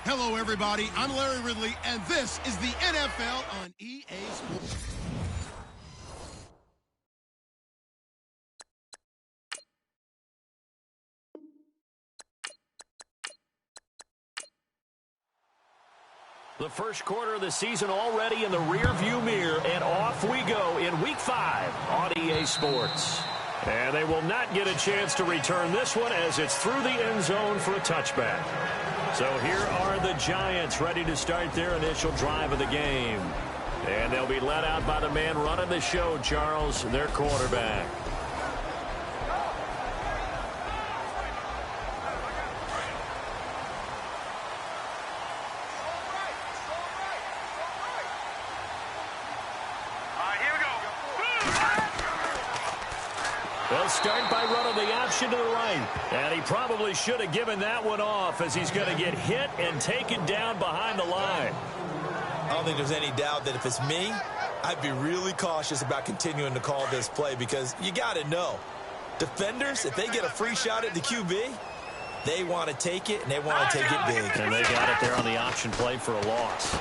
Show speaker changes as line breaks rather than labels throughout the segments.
Hello, everybody. I'm Larry Ridley, and this is the NFL on EA Sports.
The first quarter of the season already in the rearview mirror, and off we go in Week 5 on EA Sports. And they will not get a chance to return this one as it's through the end zone for a touchback. So here are the Giants ready to start their initial drive of the game. And they'll be led out by the man running the show, Charles, their quarterback. They'll start by running the option to the right. And he probably should have given that one off as he's going to get hit and taken down behind the line.
I don't think there's any doubt that if it's me, I'd be really cautious about continuing to call this play because you got to know, defenders, if they get a free shot at the QB, they want to take it, and they want to take it big.
And they got it there on the option play for a loss.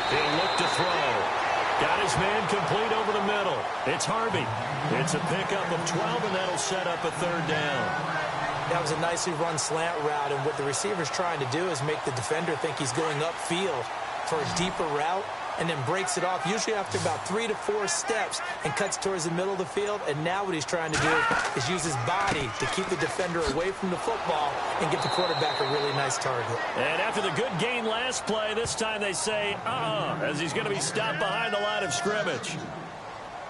He'll look to throw. Got his man complete over the middle. It's Harvey. It's a pickup of 12, and that'll set up a third down.
That was a nicely run slant route, and what the receiver's trying to do is make the defender think he's going upfield for a deeper route, and then breaks it off, usually after about 3 to 4 steps, and cuts towards the middle of the field. And now what he's trying to do is use his body to keep the defender away from the football and get the quarterback a really nice target.
And after the good gain last play, this time they say, as he's going to be stopped behind the line of scrimmage.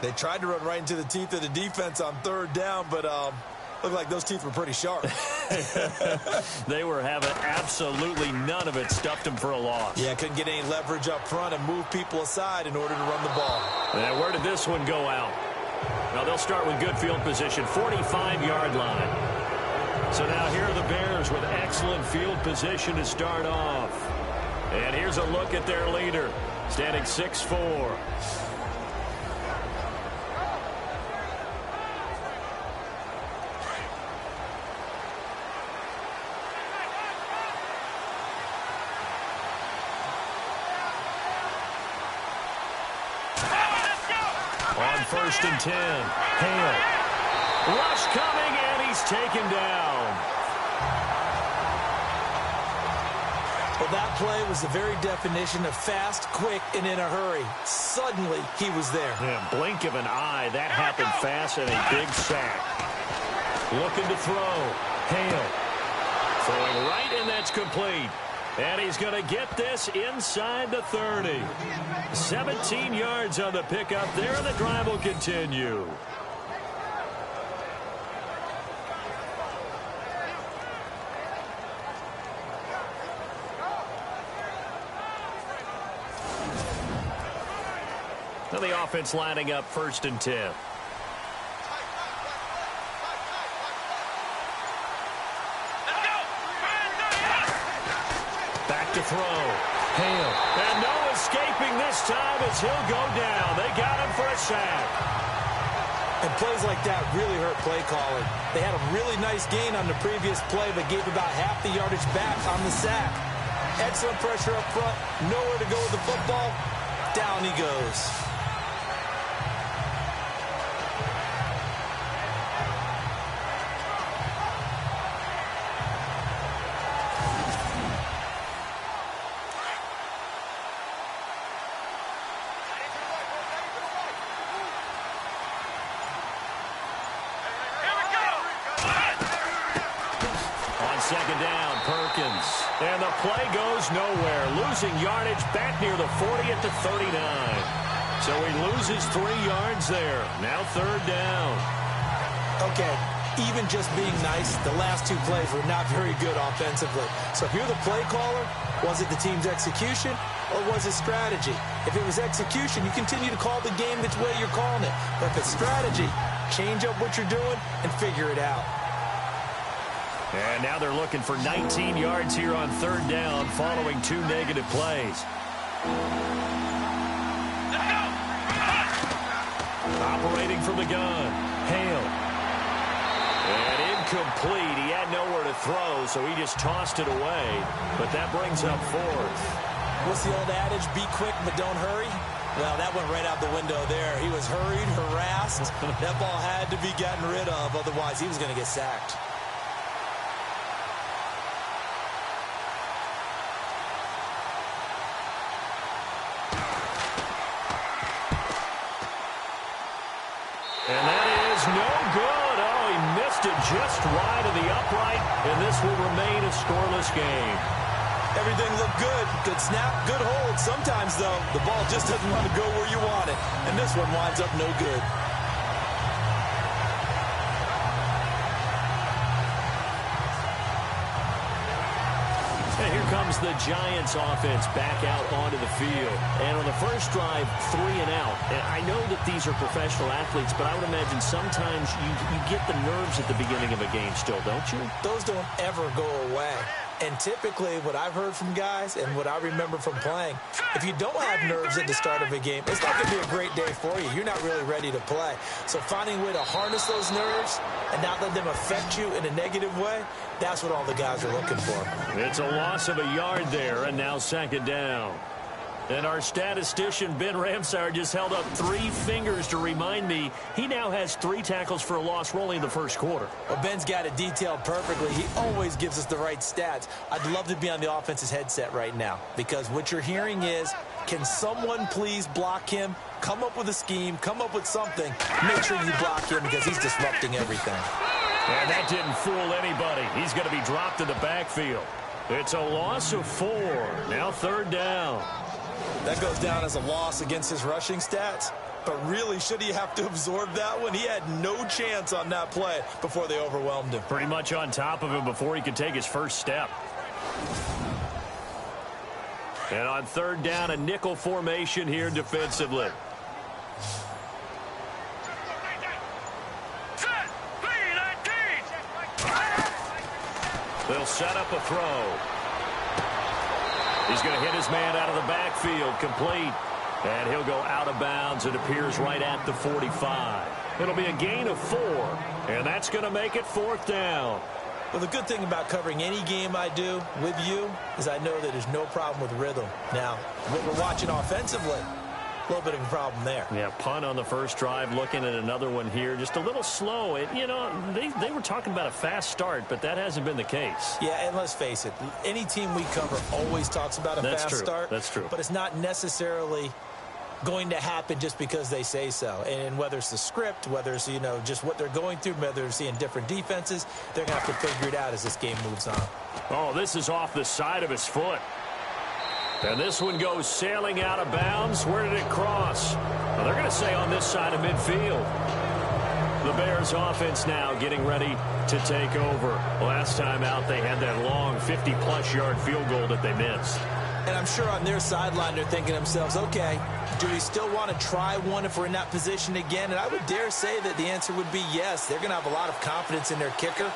They tried to run right into the teeth of the defense on third down, but looked like those teeth were pretty sharp.
They were having absolutely none of it. Stuffed him for a loss.
Yeah, couldn't get any leverage up front and move people aside in order to run the ball.
And where did this one go out? Well, they'll start with good field position, 45-yard line. So now here are the Bears with excellent field position to start off. And here's a look at their leader, standing 6'4". On 1st and 10, Hale. Rush coming, and he's taken down.
Well, that play was the very definition of fast, quick, and in a hurry. Suddenly, he was there.
Yeah, blink of an eye, that happened fast, and a big sack. Looking to throw. Hale. Throwing right, and that's complete. And he's going to get this inside the 30. 17 yards on the pickup there, and the drive will continue. Now the offense lining up 1st and 10. Back to throw. Hale. And no escaping this time as he'll go down. They got him for a sack.
And plays like that really hurt play calling. They had a really nice gain on the previous play, but gave about half the yardage back on the sack. Excellent pressure up front. Nowhere to go with the football. Down he goes.
Second down, Perkins. And the play goes nowhere. Losing yardage back near the 40 at the 39. So he loses 3 yards there. Now third down.
Okay, even just being nice, the last 2 plays were not very good offensively. So if you're the play caller, was it the team's execution or was it strategy? If it was execution, you continue to call the game the way you're calling it. But if it's strategy, change up what you're doing and figure it out.
And now they're looking for 19 yards here on third down following 2 negative plays. Operating from the gun. Hale. And incomplete. He had nowhere to throw, so he just tossed it away. But that brings up 4th.
What's the old adage? Be quick, but don't hurry? Well, that went right out the window there. He was hurried, harassed. That ball had to be gotten rid of, otherwise he was going to get sacked.
And that is no good. Oh, he missed it just wide of the upright, and this will remain a scoreless game.
Everything looked good. Good snap, good hold. Sometimes, though, the ball just doesn't want to go where you want it. And this one winds up no good.
And here comes the Giants offense back out onto the field. And on the first drive, 3 and out. And I know that these are professional athletes, but I would imagine sometimes you get the nerves at the beginning of a game still, don't you?
Those don't ever go away. And typically, what I've heard from guys and what I remember from playing, if you don't have nerves at the start of a game, it's not going to be a great day for you. You're not really ready to play. So finding a way to harness those nerves and not let them affect you in a negative way, that's what all the guys are looking for.
It's a loss of a yard there, and now second down. And our statistician, Ben Ramsar, just held up 3 fingers to remind me he now has 3 tackles for a loss rolling in the first quarter.
Well, Ben's got it detailed perfectly. He always gives us the right stats. I'd love to be on the offense's headset right now because what you're hearing is, can someone please block him? Come up with a scheme. Come up with something. Make sure you block him because he's disrupting everything.
And that didn't fool anybody. He's going to be dropped in the backfield. It's a loss of 4. Now third down.
That goes down as a loss against his rushing stats. But really, should he have to absorb that one? He had no chance on that play before they overwhelmed him.
Pretty much on top of him before he could take his first step. And on third down, a nickel formation here defensively. They'll set up a throw. He's going to hit his man out of the backfield, complete. And he'll go out of bounds. It appears right at the 45. It'll be a gain of 4. And that's going to make it 4th down.
Well, the good thing about covering any game I do with you is I know that there's no problem with rhythm. Now, what we're watching offensively, a little bit of a problem there.
Yeah, punt on the first drive, looking at another one here. Just a little slow. You know, they were talking about a fast start, but that hasn't been the case.
Yeah, and let's face it, any team we cover always talks about a fast start.
That's true.
But it's not necessarily going to happen just because they say so. And whether it's the script, whether it's, you know, just what they're going through, whether they're seeing different defenses, they're going to have to figure it out as this game moves on.
Oh, this is off the side of his foot. And this one goes sailing out of bounds. Where did it cross? Well, they're going to say on this side of midfield. The Bears offense now getting ready to take over. Last time out, they had that long 50-plus yard field goal that they missed.
And I'm sure on their sideline, they're thinking to themselves, okay, do we still want to try one if we're in that position again? And I would dare say that the answer would be yes. They're going to have a lot of confidence in their kicker.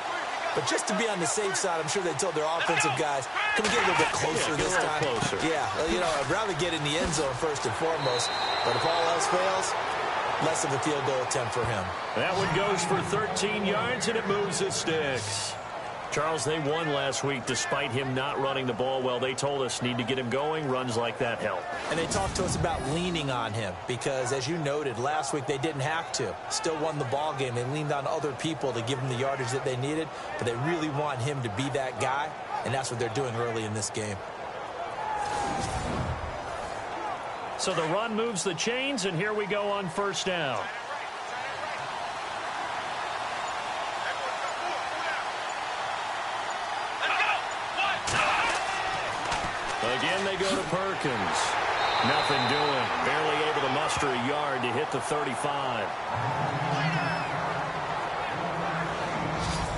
But just to be on the safe side, I'm sure they told their offensive guys, can we get a little bit closer this time?
Closer.
Yeah, you know, I'd rather get in the end zone first and foremost. But if all else fails, less of a field goal attempt for him.
That one goes for 13 yards, and it moves the sticks. Charles, they won last week despite him not running the ball well. They told us need to get him going. Runs like that help.
And they talked to us about leaning on him because, as you noted, last week they didn't have to. Still won the ball game. They leaned on other people to give them the yardage that they needed, but they really want him to be that guy, and that's what they're doing early in this game.
So the run moves the chains, and here we go on first down. Again, they go to Perkins. Nothing doing. Barely able to muster a yard to hit the 35.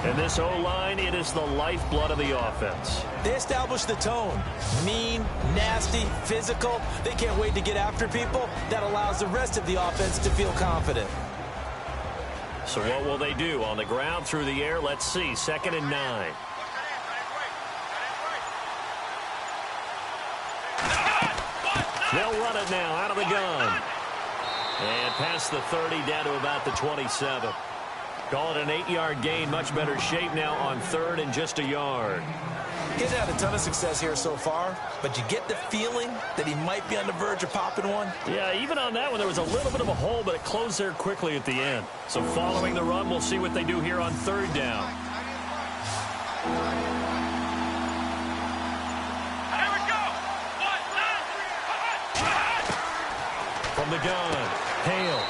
And this O-line, it is the lifeblood of the offense.
They establish the tone. Mean, nasty, physical. They can't wait to get after people. That allows the rest of the offense to feel confident.
So what will they do? On the ground, through the air? Let's see. 2nd and 9. They'll run it now out of the gun. And past the 30 down to about the 27. Call it an 8-yard gain. Much better shape now on 3rd and just a yard.
He hasn't had a ton of success here so far, but you get the feeling that he might be on the verge of popping one.
Yeah, even on that one, there was a little bit of a hole, but it closed there quickly at the end. So following the run, we'll see what they do here on 3rd down. From the gun, Hale.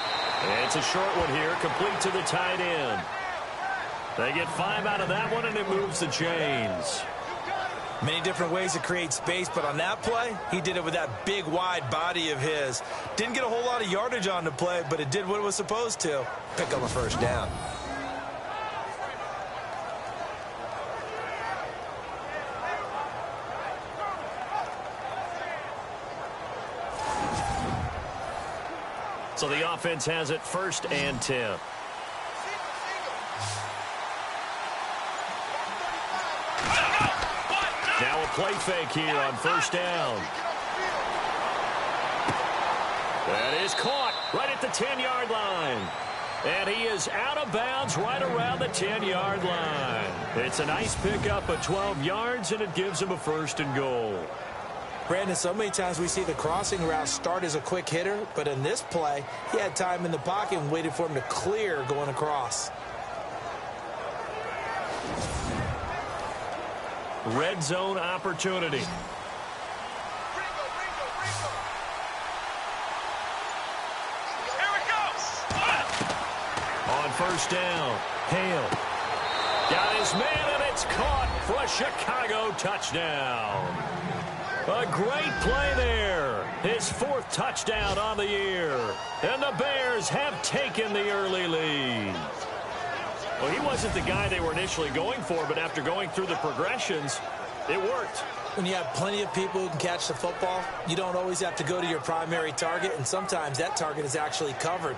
It's a short one here, complete to the tight end. They get 5 out of that one, and it moves the chains.
Many different ways to create space, but on that play, he did it with that big, wide body of his. Didn't get a whole lot of yardage on the play, but it did what it was supposed to. Pick up a first down.
So the offense has it 1st and 10. Now a play fake here on 1st down. That is caught right at the 10-yard line. And he is out of bounds right around the 10-yard line. It's a nice pickup of 12 yards, and it gives him a 1st and goal.
Brandon, so many times we see the crossing route start as a quick hitter, but in this play, he had time in the pocket and waited for him to clear going across.
Red zone opportunity. On 1st down, Hale. Got his man, and it's caught for a Chicago touchdown. A great play there. His 4th touchdown on the year. And the Bears have taken the early lead. Well, he wasn't the guy they were initially going for, but after going through the progressions, it worked.
When you have plenty of people who can catch the football, you don't always have to go to your primary target, and sometimes that target is actually covered.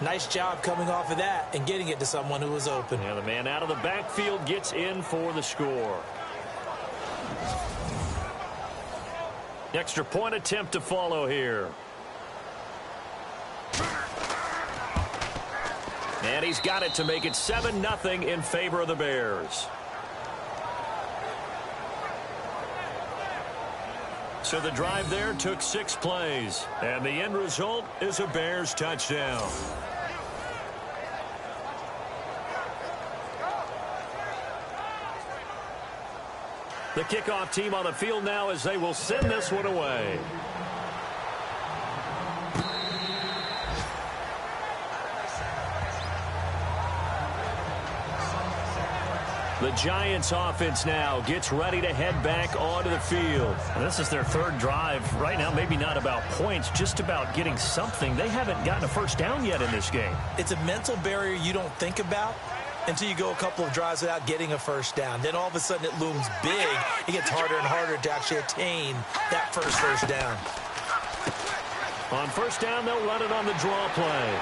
Nice job coming off of that and getting it to someone who was open.
Yeah, the man out of the backfield gets in for the score. Extra point attempt to follow here. And he's got it to make it 7-0 in favor of the Bears. So the drive there took 6 plays. And the end result is a Bears touchdown. The kickoff team on the field now as they will send this one away. The Giants offense now gets ready to head back onto the field. And this is their 3rd drive. Right now, maybe not about points, just about getting something. They haven't gotten a 1st down yet in this game.
It's a mental barrier you don't think about until you go a couple of drives without getting a 1st down. Then all of a sudden it looms big. It gets harder and harder to actually attain that first down. On
1st down, they'll run it on the draw play.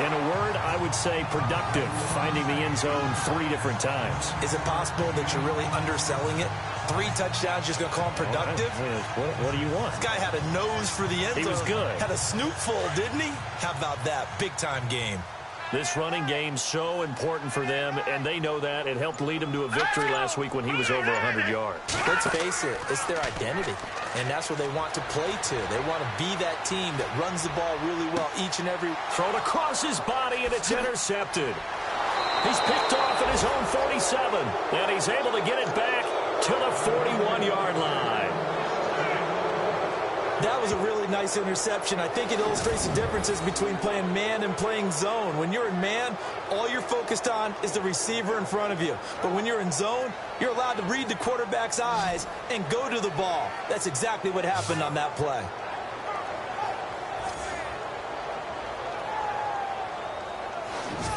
In a word, I would say productive, finding the end zone 3 different times.
Is it possible that you're really underselling it? 3 touchdowns, just going to call him productive?
What do you want?
This guy had a nose for the end zone.
He was good.
Had a snoot full, didn't he? How about that? Big-time game.
This running game so important for them, and they know that. It helped lead them to a victory last week when he was over 100 yards.
Let's face it, it's their identity, and that's what they want to play to. They want to be that team that runs the ball really well each and every.
Thrown across his body, and it's intercepted. He's picked off at his own 47, and he's able to get it back to the 41-yard line.
That was a really nice interception. I think it illustrates the differences between playing man and playing zone. When you're in man, all you're focused on is the receiver in front of you. But when you're in zone, you're allowed to read the quarterback's eyes and go to the ball. That's exactly what happened on that play.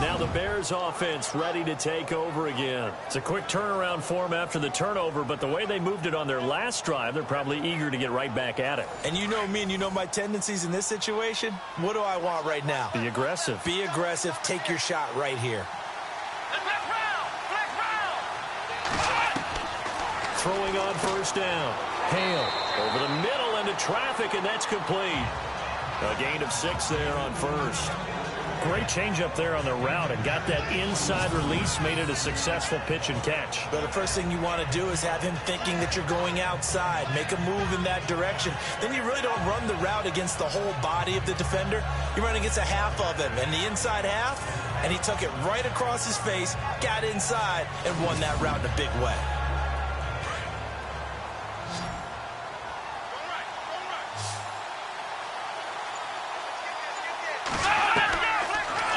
Now the Bears offense ready to take over again. It's a quick turnaround for them after the turnover, but the way they moved it on their last drive, they're probably eager to get right back at it.
And you know me and you know my tendencies in this situation. What do I want right now?
Be aggressive.
Be aggressive. Take your shot right here.
Throwing on first down. Hale over the middle into traffic, and that's complete. A gain of 6 there on first. Great change up there on the route and got that inside release, made it a successful pitch and catch.
But the first thing you want to do is have him thinking that you're going outside, make a move in that direction. Then you really don't run the route against the whole body of the defender. You run against a half of him, and the inside half, and he took it right across his face, got inside, and won that route in a big way.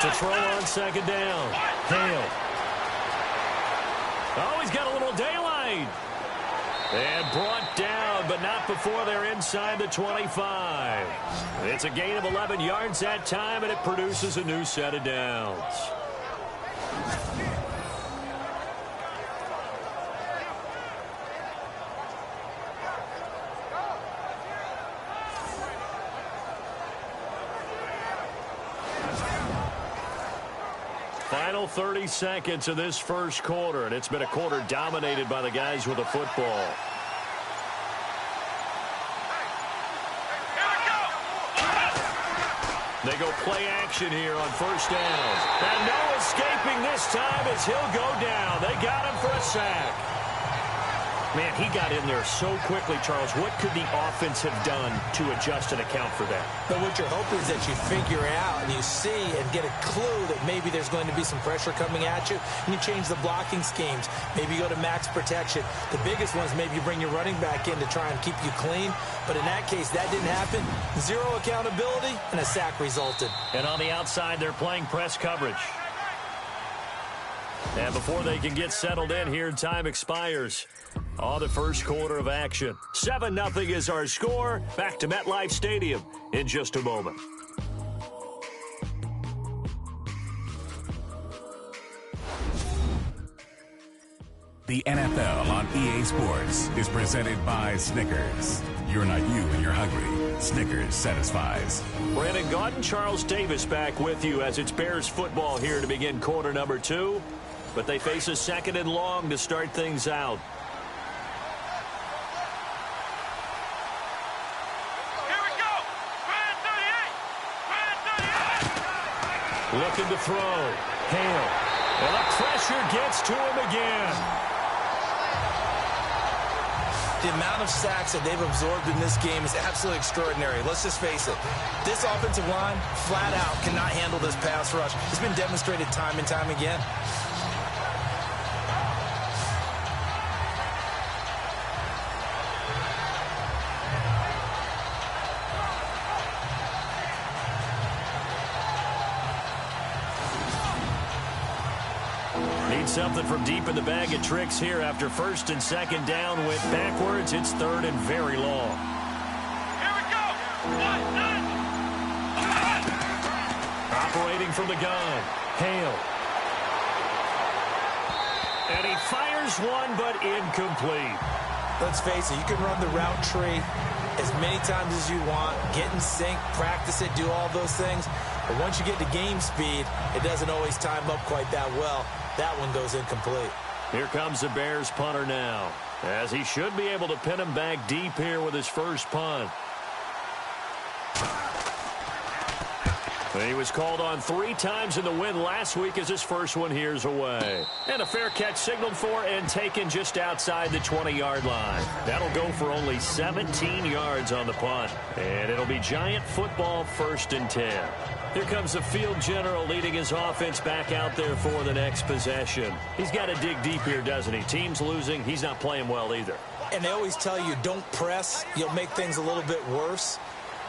To throw on second down. Hale. Oh, he's got a little daylight. And brought down, but not before they're inside the 25. It's a gain of 11 yards that time, and it produces a new set of downs. Final 30 seconds of this first quarter, and it's been a quarter dominated by the guys with the football. They go play action here on first down. And no escaping this time as he'll go down. They got him for a sack. Man, he got in there so quickly, Charles. What could the offense have done to adjust and account for that?
But what you're hoping is that you figure out and you see and get a clue that maybe there's going to be some pressure coming at you, and you change the blocking schemes. Maybe you go to max protection. The biggest one is maybe you bring your running back in to try and keep you clean. But in that case, that didn't happen. Zero accountability, and a sack resulted.
And on the outside, they're playing press coverage. And before they can get settled in here, time expires on the first quarter of action. 7-0 is our score. Back to MetLife Stadium in just a moment.
The NFL on EA Sports is presented by Snickers. You're not you when you're hungry. Snickers satisfies.
Brandon Gaudin, Charles Davis back with you as it's Bears football here to begin quarter number 2. But they face a second and long to start things out.
Here we go. Brand 38.
Looking to throw. Hale. And the pressure gets to him again.
The amount of sacks that they've absorbed in this game is absolutely extraordinary. Let's just face it. This offensive line, flat out, cannot handle this pass rush. It's been demonstrated time and time again.
Something from deep in the bag of tricks here after first and second down went backwards. It's third and very long.
Here we go.
Operating from the gun. Hale. And he fires one, but incomplete.
Let's face it, you can run the route tree as many times as you want, get in sync, practice it, do all those things.
But once you get to game speed, it doesn't always time up quite that well. That one goes incomplete.
Here comes the Bears punter now, as he should be able to pin him back deep here with his first punt. He was called on 3 times in the win last week as his first one here's away. And a fair catch signaled for and taken just outside the 20-yard line. That'll go for only 17 yards on the punt. And it'll be Giant football 1st and 10. Here comes the field general leading his offense back out there for the next possession. He's got to dig deep here, doesn't he? Team's losing. He's not playing well either.
And they always tell you don't press. You'll make things a little bit worse.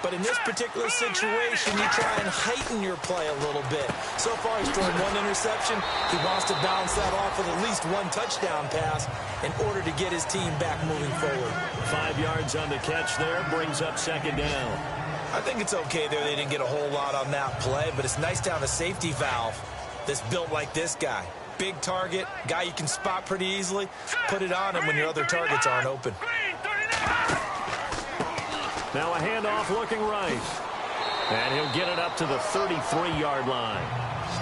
But in this particular situation, you try and heighten your play a little bit. So far, he's thrown 1 interception. He wants to bounce that off with at least 1 touchdown pass in order to get his team back moving forward.
5 yards on the catch there, brings up 2nd down.
I think it's okay there. They didn't get a whole lot on that play, but it's nice to have a safety valve that's built like this guy. Big target, guy you can spot pretty easily. Put it on him when your other targets aren't open.
Now a handoff looking right. And he'll get it up to the 33-yard line.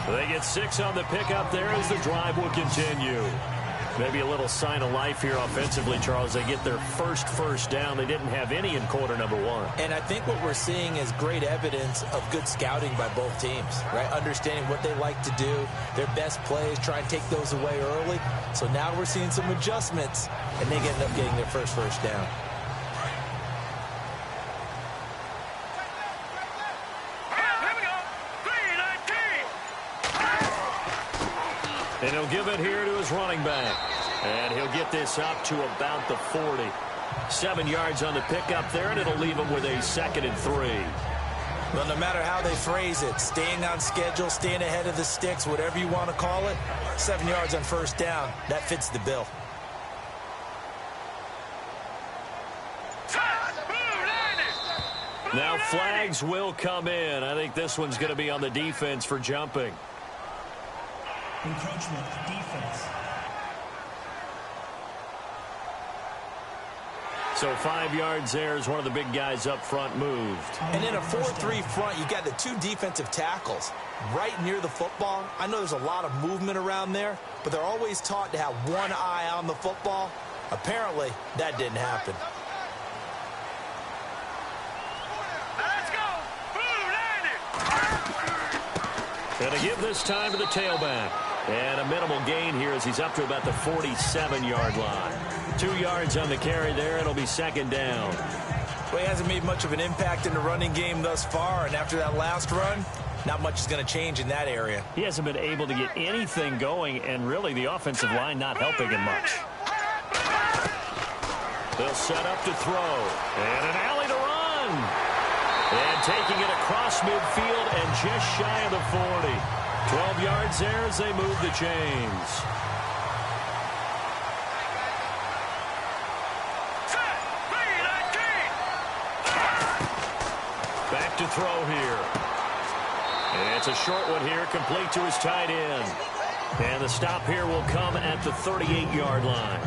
They get 6 on the pickup there as the drive will continue. Maybe a little sign of life here offensively, Charles. They get their first down. They didn't have any in quarter number 1.
And I think what we're seeing is great evidence of good scouting by both teams, right? Understanding what they like to do, their best plays, try and take those away early. So now we're seeing some adjustments, and they end up getting their first down.
And he'll give it here to his running back. And he'll get this up to about the 40. 7 yards on the pickup there, and it'll leave him with a 2nd and 3.
Well, no matter how they phrase it, staying on schedule, staying ahead of the sticks, whatever you want to call it, 7 yards on 1st down, that fits the bill.
Now flags will come in. I think this one's going to be on the defense for jumping.
Encroachment, defense.
So 5 yards there as one of the big guys up front moved.
And in a 4-3 front, you got the 2 defensive tackles right near the football. I know there's a lot of movement around there, but they're always taught to have one eye on the football. Apparently, that didn't happen.
And to give this time to the tailback. And a minimal gain here as he's up to about the 47-yard line. 2 yards on the carry there. It'll be 2nd down.
Well, he hasn't made much of an impact in the running game thus far, and after that last run, not much is going to change in that area.
He hasn't been able to get anything going, and really the offensive line not helping him much. They'll set up to throw. And an alley to run. And taking it across midfield and just shy of the 40. 12 yards there as they move the chains. Back to throw here. And it's a short one here, complete to his tight end. And the stop here will come at the 38-yard line.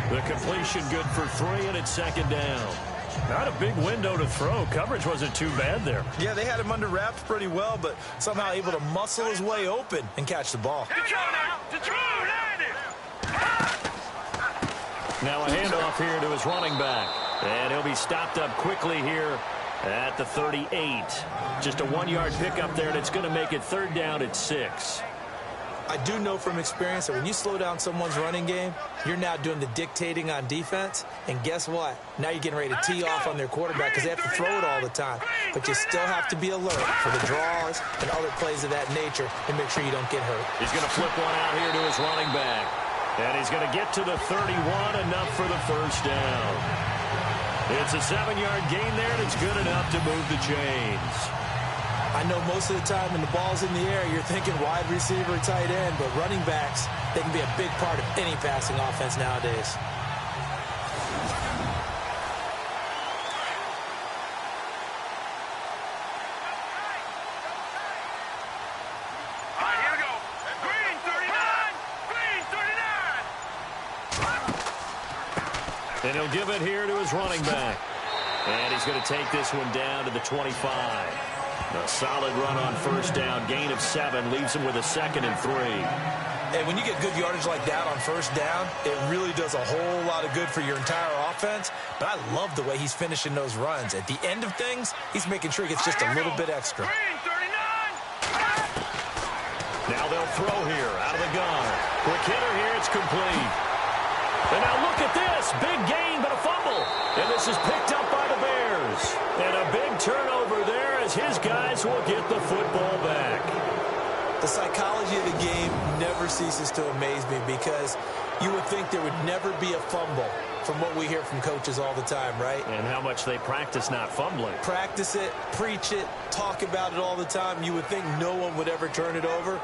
The completion good for 3, and it's 2nd down. Not a big window to throw. Coverage wasn't too bad there.
Yeah, they had him under wraps pretty well, but somehow able to muscle his way open and catch the ball.
Now a handoff here to his running back. And he'll be stopped up quickly here at the 38. Just a 1-yard pickup there, and it's going to make it 3rd down at 6.
I do know from experience that when you slow down someone's running game, you're now doing the dictating on defense. And guess what? Now you're getting ready to tee off on their quarterback because they have to throw it all the time. But you still have to be alert for the draws and other plays of that nature and make sure you don't get hurt.
He's going to flip one out here to his running back. And he's going to get to the 31, enough for the 1st down. It's a 7-yard gain there, and it's good enough to move the chains.
I know most of the time when the ball's in the air, you're thinking wide receiver, tight end, but running backs, they can be a big part of any passing offense nowadays.
All right, here we go. Green 39. Green 39.
And he'll give it here to his running back. And he's going to take this one down to the 25. A solid run on first down. Gain of 7 leaves him with a 2nd and 3.
And when you get good yardage like that on first down, it really does a whole lot of good for your entire offense. But I love the way he's finishing those runs. At the end of things, he's making sure he gets just a little bit extra.
Now they'll throw here out of the gun. Quick hitter here. It's complete. And now look at this. Big gain, but a fumble. And this is picked up by the Bears. And a big turnover there as his guys will get the football back.
The psychology of the game never ceases to amaze me because you would think there would never be a fumble from what we hear from coaches all the time, right?
And how much they practice not fumbling.
Practice it, preach it, talk about it all the time. You would think no one would ever turn it over.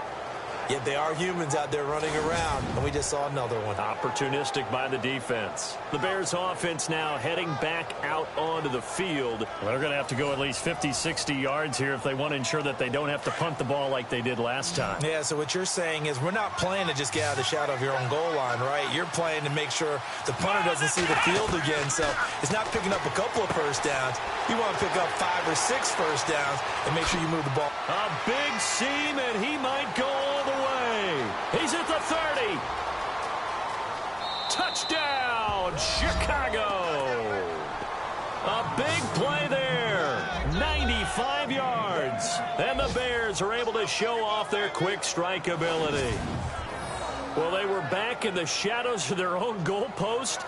Yet they are humans out there running around, and we just saw another one.
Opportunistic by the defense. The Bears offense now heading back out onto the field. They're going to have to go at least 50, 60 yards here if they want to ensure that they don't have to punt the ball like they did last time.
Yeah, so what you're saying is we're not playing to just get out of the shadow of your own goal line, right? You're playing to make sure the punter doesn't see the field again. So it's not picking up a couple of first downs. You want to pick up 5 or 6 first downs and make sure you move the ball.
A big seam, and he might go all the way. He's at the 30. Touchdown, Chicago. A big play there. 95 yards. And the Bears are able to show off their quick strike ability. Well, they were back in the shadows of their own goalpost,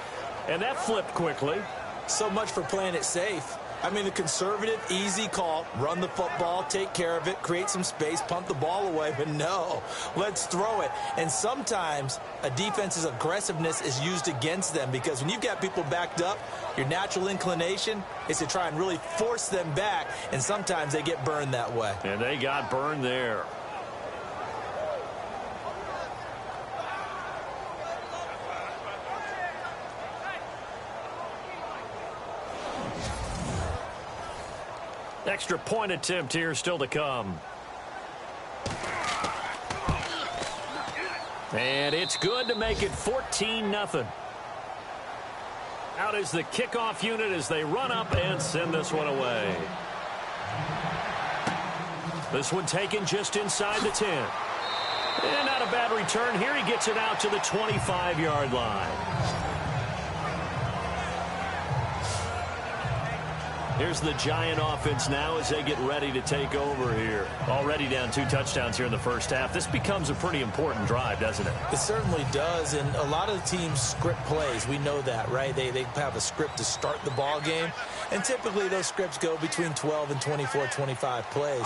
and that flipped quickly.
So much for playing it safe. I mean, the conservative, easy call, run the football, take care of it, create some space, punt the ball away. But no, let's throw it. And sometimes a defense's aggressiveness is used against them because when you've got people backed up, your natural inclination is to try and really force them back, and sometimes they get burned that way.
And they got burned there. Extra point attempt here still to come. And it's good to make it 14-0. Out is the kickoff unit as they run up and send this one away. This one taken just inside the 10. And not a bad return here. He gets it out to the 25-yard line. Here's the Giant offense now as they get ready to take over here. Already down 2 touchdowns here in the first half. This becomes a pretty important drive, doesn't it?
It certainly does, and a lot of the teams script plays. We know that, right? They have a script to start the ball game, and typically those scripts go between 12 and 24, 25 plays.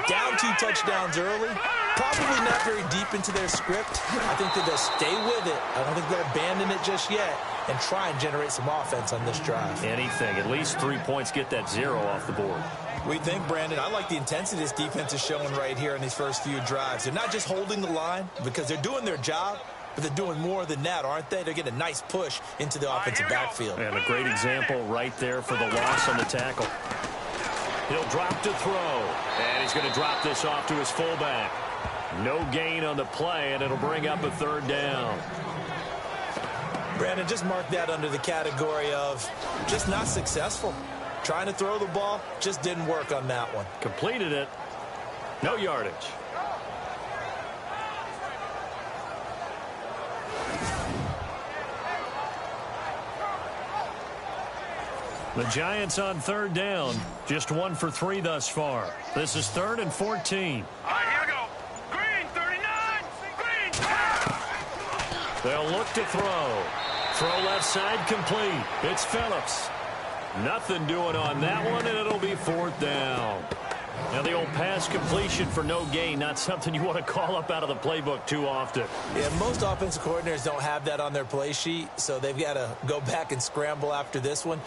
Down 2 touchdowns early, probably not very deep into their script. I think that they'll stay with it. I don't think they'll abandon it just yet and try and generate some offense on this drive.
Anything. At least 3 points, get that 0 off the board.
We think, Brandon, I like the intensity this defense is showing right here in these first few drives. They're not just holding the line because they're doing their job, but they're doing more than that, aren't they? They're getting a nice push into the offensive backfield.
And a great example right there for the loss on the tackle. He'll drop to throw, and he's going to drop this off to his fullback. No gain on the play, and it'll bring up a 3rd down.
Brandon, just mark that under the category of just not successful. Trying to throw the ball, just didn't work on that one.
Completed it. No yardage. The Giants on 3rd down. Just 1 for 3 thus far. This is 3rd and 14.
All right, here we go. Green, 39. Green.
They'll look to throw. Throw left side complete. It's Phillips. Nothing doing on that one, and it'll be 4th down. Now the old pass completion for no gain, not something you want to call up out of the playbook too often.
Yeah, most offensive coordinators don't have that on their play sheet, so they've got to go back and scramble after this one.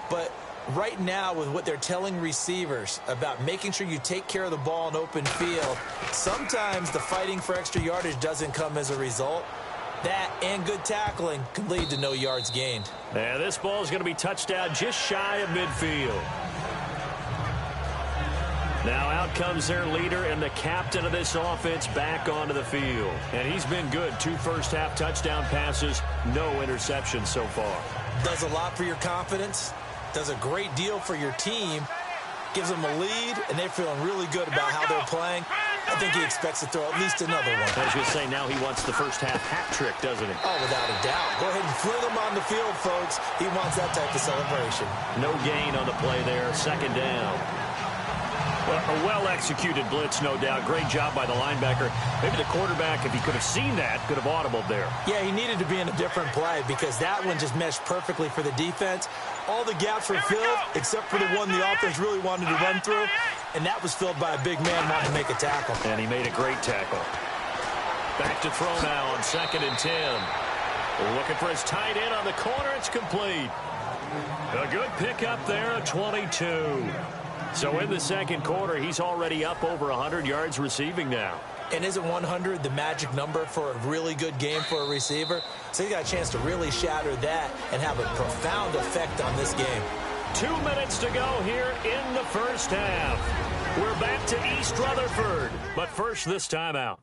But right now, with what they're telling receivers about making sure you take care of the ball in open field, sometimes the fighting for extra yardage doesn't come as a result. That and good tackling can lead to no yards gained.
And this ball is going to be touched out just shy of midfield. Now out comes their leader and the captain of this offense back onto the field. And he's been good. 2 first-half touchdown passes, no interceptions so far.
Does a lot for your confidence. Does a great deal for your team. gives them a lead, and they're feeling really good about how they're playing. I think he expects to throw at least another one.
I was going to say, now he wants the first half hat trick, doesn't he?
Oh, without a doubt. Go ahead and fling him on the field, folks. He wants that type of celebration.
No gain on the play there. Second down. Well, a well-executed blitz, no doubt. Great job by the linebacker. Maybe the quarterback, if he could have seen that, could have audibled there.
Yeah, he needed to be in a different play because that one just meshed perfectly for the defense. All the gaps were filled except for the one the offense really wanted to run through, and that was filled by a big man wanting to make a tackle.
And he made a great tackle. Back to throw now on 2nd and 10. Looking for his tight end on the corner. It's complete. A good pickup there at 22. So in the second quarter, he's already up over 100 yards receiving now.
And isn't 100 the magic number for a really good game for a receiver? So he got a chance to really shatter that and have a profound effect on this game.
2 minutes to go here in the first half. We're back to East Rutherford, but first this timeout.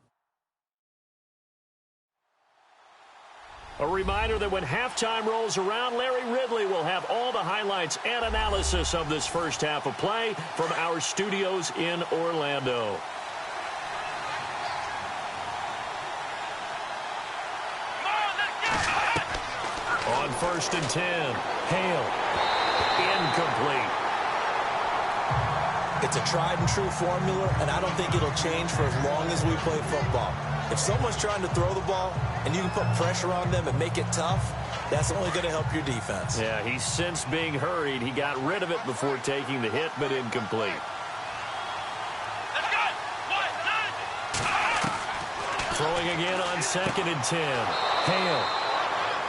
A reminder that when halftime rolls around, Larry Ridley will have all the highlights and analysis of this first half of play from our studios in Orlando. On 1st and 10, Hale, incomplete.
It's a tried and true formula, and I don't think it'll change for as long as we play football. If someone's trying to throw the ball and you can put pressure on them and make it tough, that's only going to help your defense.
Yeah, he's since being hurried. He got rid of it before taking the hit, but incomplete. Throwing again on 2nd and 10. Hale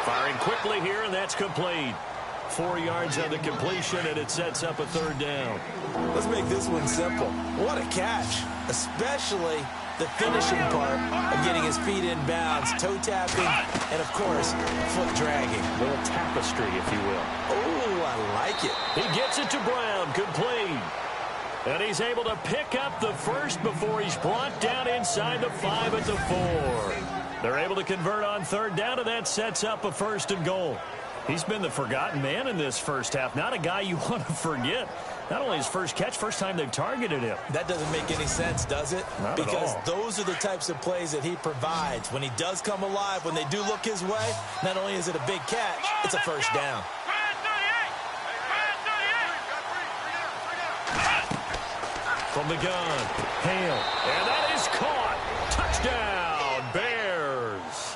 firing quickly here, and that's complete. 4 yards on the completion, and it sets up a 3rd down.
Let's make this one simple. What a catch, especially the finishing part of getting his feet in bounds, toe tapping, and, of course, foot dragging.
A little tapestry, if you will.
Oh, I like it.
He gets it to Brown, complete. And he's able to pick up the first before he's brought down inside the 5 at the 4. They're able to convert on 3rd down, and that sets up a 1st and goal. He's been the forgotten man in this first half. Not a guy you want to forget. Not only his first catch, first time they've targeted him.
That doesn't make any sense, does it?
Not
because
at all.
Those are the types of plays that he provides. When he does come alive, when they do look his way, not only is it a big catch, it's a 1st down.
From the gun, Hale. And that is caught. Touchdown, Bears.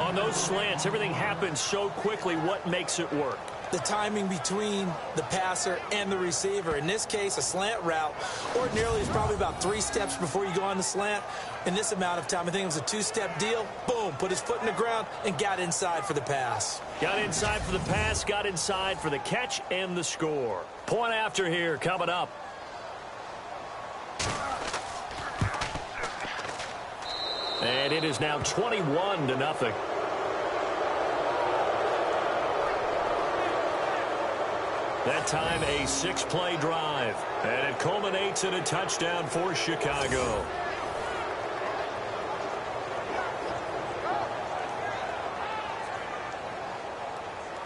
On those slants, everything happens so quickly. What makes it work?
The timing between the passer and the receiver. In this case, a slant route ordinarily is probably about 3 steps before you go on the slant. In this amount of time, I think it was a 2-step deal. Boom, put his foot in the ground and got inside for the pass.
Got inside for the pass, got inside for the catch and the score. Point after here coming up. And it is now 21-0. That time a 6-play drive. And it culminates in a touchdown for Chicago.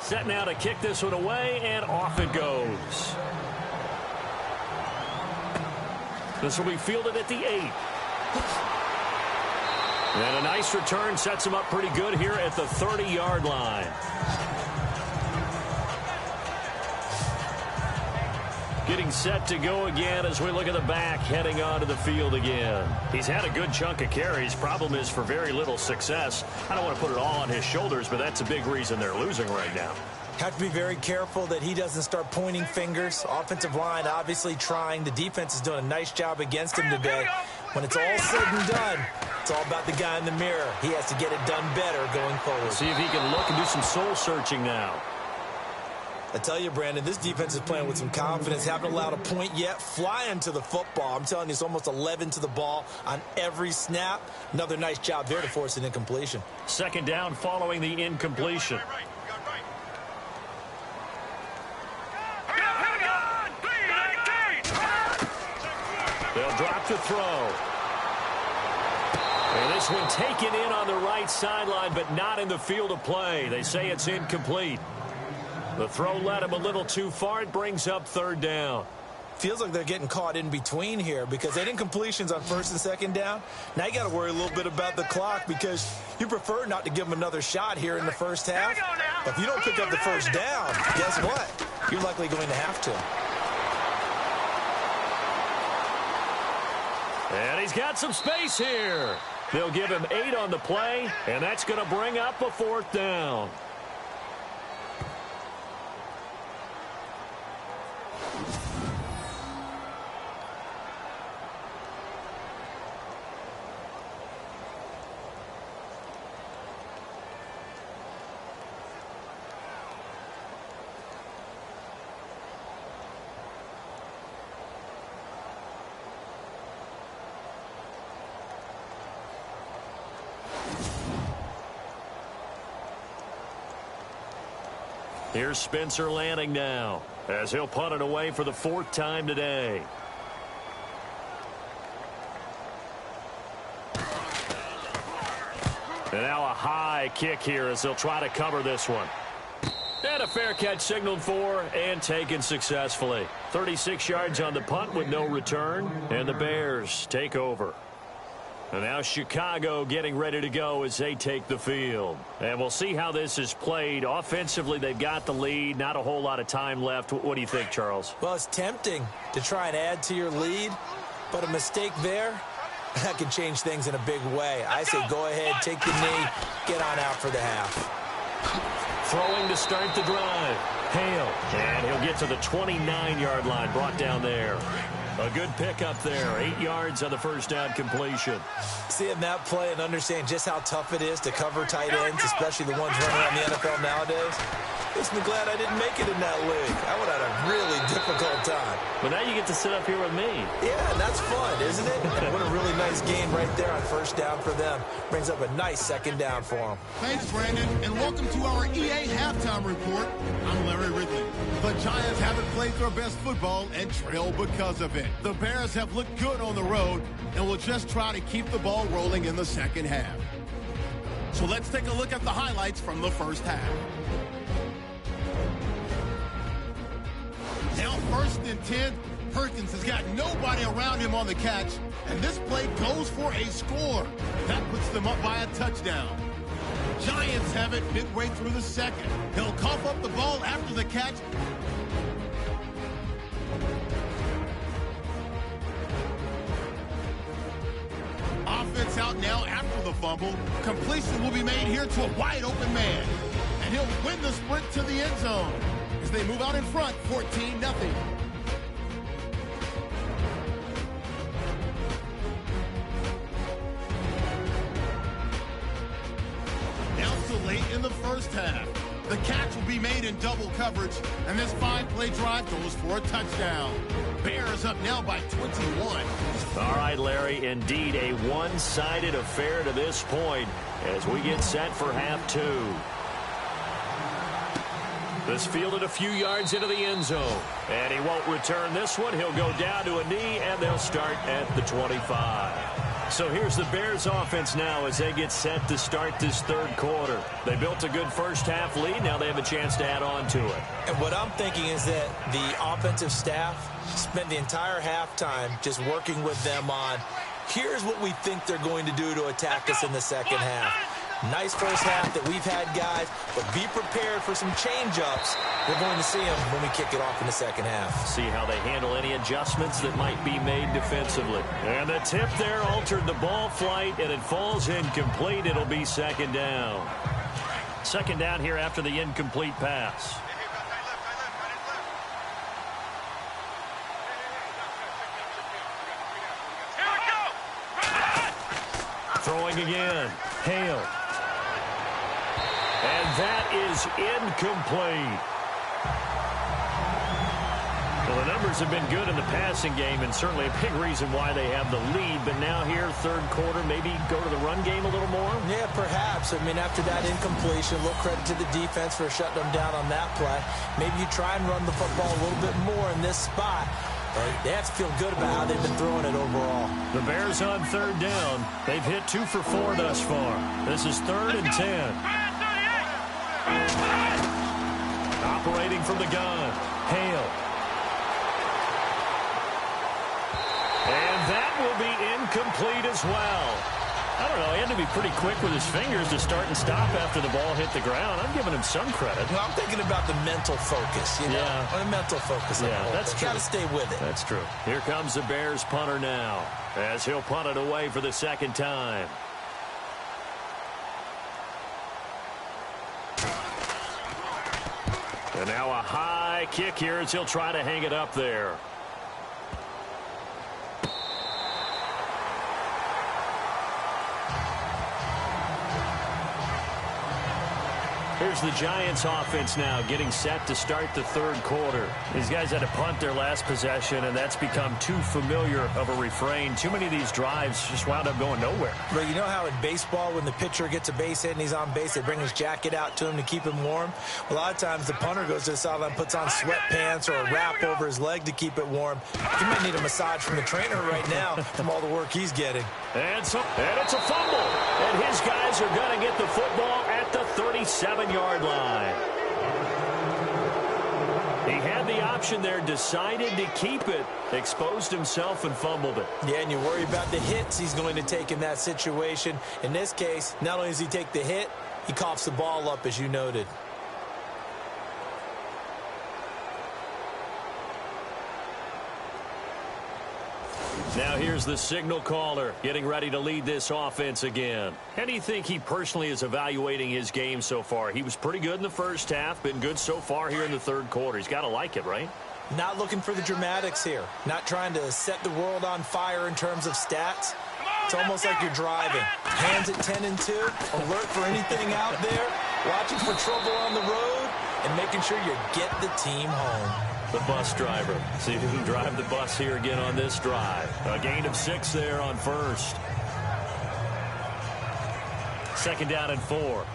Set now to kick this one away, and off it goes. This will be fielded at the 8. And a nice return sets him up pretty good here at the 30-yard line. Getting set to go again as we look at the back heading onto the field again. He's had a good chunk of carries. Problem is for very little success. I don't want to put it all on his shoulders, but that's a big reason they're losing right now.
Have to be very careful that he doesn't start pointing fingers. Offensive line obviously trying. The defense is doing a nice job against him today. When it's all said and done, it's all about the guy in the mirror. He has to get it done better going forward.
See if he can look and do some soul searching now.
I tell you, Brandon, this defense is playing with some confidence. Haven't allowed a point yet. Flying to the football. I'm telling you, it's almost 11 to the ball on every snap. Another nice job there to force an incompletion.
2nd down following the incompletion. They'll drop the throw. And this one taken in on the right sideline, but not in the field of play. They say it's incomplete. The throw led him a little too far. It brings up third down.
Feels like they're getting caught in between here because they didn't completions on first and second down. Now you got to worry a little bit about the clock because you prefer not to give them another shot here in the first half. But if you don't pick up the first down, guess what? You're likely going to have to.
And he's got some space here. They'll give him 8 on the play, and that's going to bring up a fourth down. Here's Spencer Lanning now, as he'll punt it away for the 4th time today. And now a high kick here as they'll try to cover this one. And a fair catch signaled for and taken successfully. 36 yards on the punt with no return, and the Bears take over. And now Chicago getting ready to go as they take the field. And we'll see how this is played. Offensively, they've got the lead. Not a whole lot of time left. What do you think, Charles?
Well, it's tempting to try and add to your lead, but a mistake there, that can change things in a big way. I say go ahead, take the knee, get on out for the half.
Throwing to start the drive. Hale. And he'll get to the 29-yard line, brought down there. A good pickup there. 8 yards on the first down completion.
Seeing that play and understand just how tough it is to cover tight ends, especially the ones running around the NFL nowadays, makes me glad I didn't make it in that league. I would have had a really difficult time.
But now you get to sit up here with me.
Yeah, that's fun, isn't it? What a really nice game right there on first down for them. Brings up a nice second down for them.
Thanks, Brandon, and welcome to our EA Halftime Report. I'm Larry Ridley. The Giants haven't played their best football and trail because of it. The Bears have looked good on the road and will just try to keep the ball rolling in the second half. So let's take a look at the highlights from the first half. Now 1st and 10, Perkins has got nobody around him on the catch, and this play goes for a score. That puts them up by a touchdown. Giants have it midway through the second. He'll cough up the ball after the catch. Offense out now after the fumble. Completion will be made here to a wide open man. And he'll win the sprint to the end zone as they move out in front, 14-0. Now still late in the first half. The catch will be made in double coverage, and this 5-play drive goes for a touchdown. Bears up now by 21.
All right, Larry, indeed a one-sided affair to this point as we get set for half 2. This fielded a few yards into the end zone, and he won't return this one. He'll go down to a knee, and they'll start at the 25. So here's the Bears offense now as they get set to start this third quarter. They built a good first half lead. Now they have a chance to add on to it.
And what I'm thinking is that the offensive staff spent the entire halftime just working with them on, here's what we think they're going to do to attack us in the second half. Nice first half that we've had, guys, but be prepared for some change-ups. We're going to see them when we kick it off in the second half.
See how they handle any adjustments that might be made defensively. And the tip there altered the ball flight, and it falls incomplete. It'll be second down. Second down here after the incomplete pass. Throwing again. Hale. And that is incomplete. Well, the numbers have been good in the passing game, and certainly a big reason why they have the lead. But now here, third quarter, maybe go to the run game a little more?
Yeah, perhaps. I mean, after that incompletion, a little credit to the defense for shutting them down on that play. Maybe you try and run the football a little bit more in this spot. They have to feel good about how they've been throwing it overall.
The Bears on third down. They've hit 2 for 4 thus far. This is 3rd and 10. Operating from the gun, Hale. And that will be incomplete as well. I don't know, he had to be pretty quick with his fingers to start and stop after the ball hit the ground. I'm giving him some credit.
Well, I'm thinking about the mental focus, you know?
Yeah.
Or the mental focus.
Yeah, that's true.
Got to stay with it.
That's true. Here comes the Bears punter now, as he'll punt it away for the second time. And now a high kick here as he'll try to hang it up there. Here's the Giants offense now getting set to start the third quarter. These guys had to punt their last possession, and that's become too familiar of a refrain. Too many of these drives just wound up going nowhere.
But you know how in baseball, when the pitcher gets a base hit and he's on base, they bring his jacket out to him to keep him warm? A lot of times the punter goes to the sideline, puts on sweatpants or a wrap over his leg to keep it warm. He might need a massage from the trainer right now from all the work he's getting.
And it's a fumble. And his guys are going to get the football at the 37-yard line. He had the option there, decided to keep it, exposed himself and fumbled it.
Yeah, and you worry about the hits he's going to take in that situation. In this case, not only does he take the hit, he coughs the ball up, as you noted.
Now here's the signal caller getting ready to lead this offense again. How do you think he personally is evaluating his game so far? He was pretty good in the first half, been good so far here in the third quarter. He's got to like it, right?
Not looking for the dramatics here. Not trying to set the world on fire in terms of stats. It's almost like you're driving. Hands at 10 and 2, alert for anything out there, watching for trouble on the road, and making sure you get the team home.
The bus driver. See if he can drive the bus here again on this drive. A gain of 6 there on first. Second down and 4.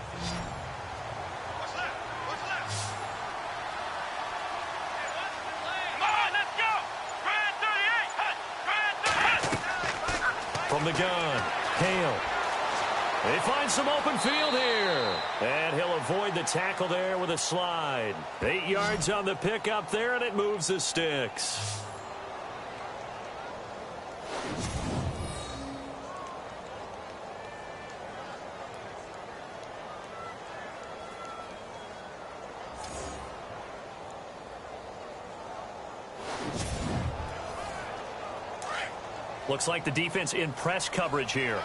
From the gun, Hale. They find some open field here. And he'll avoid the tackle there with a slide. 8 yards on the pickup there, and it moves the sticks. Looks like the defense in press coverage here.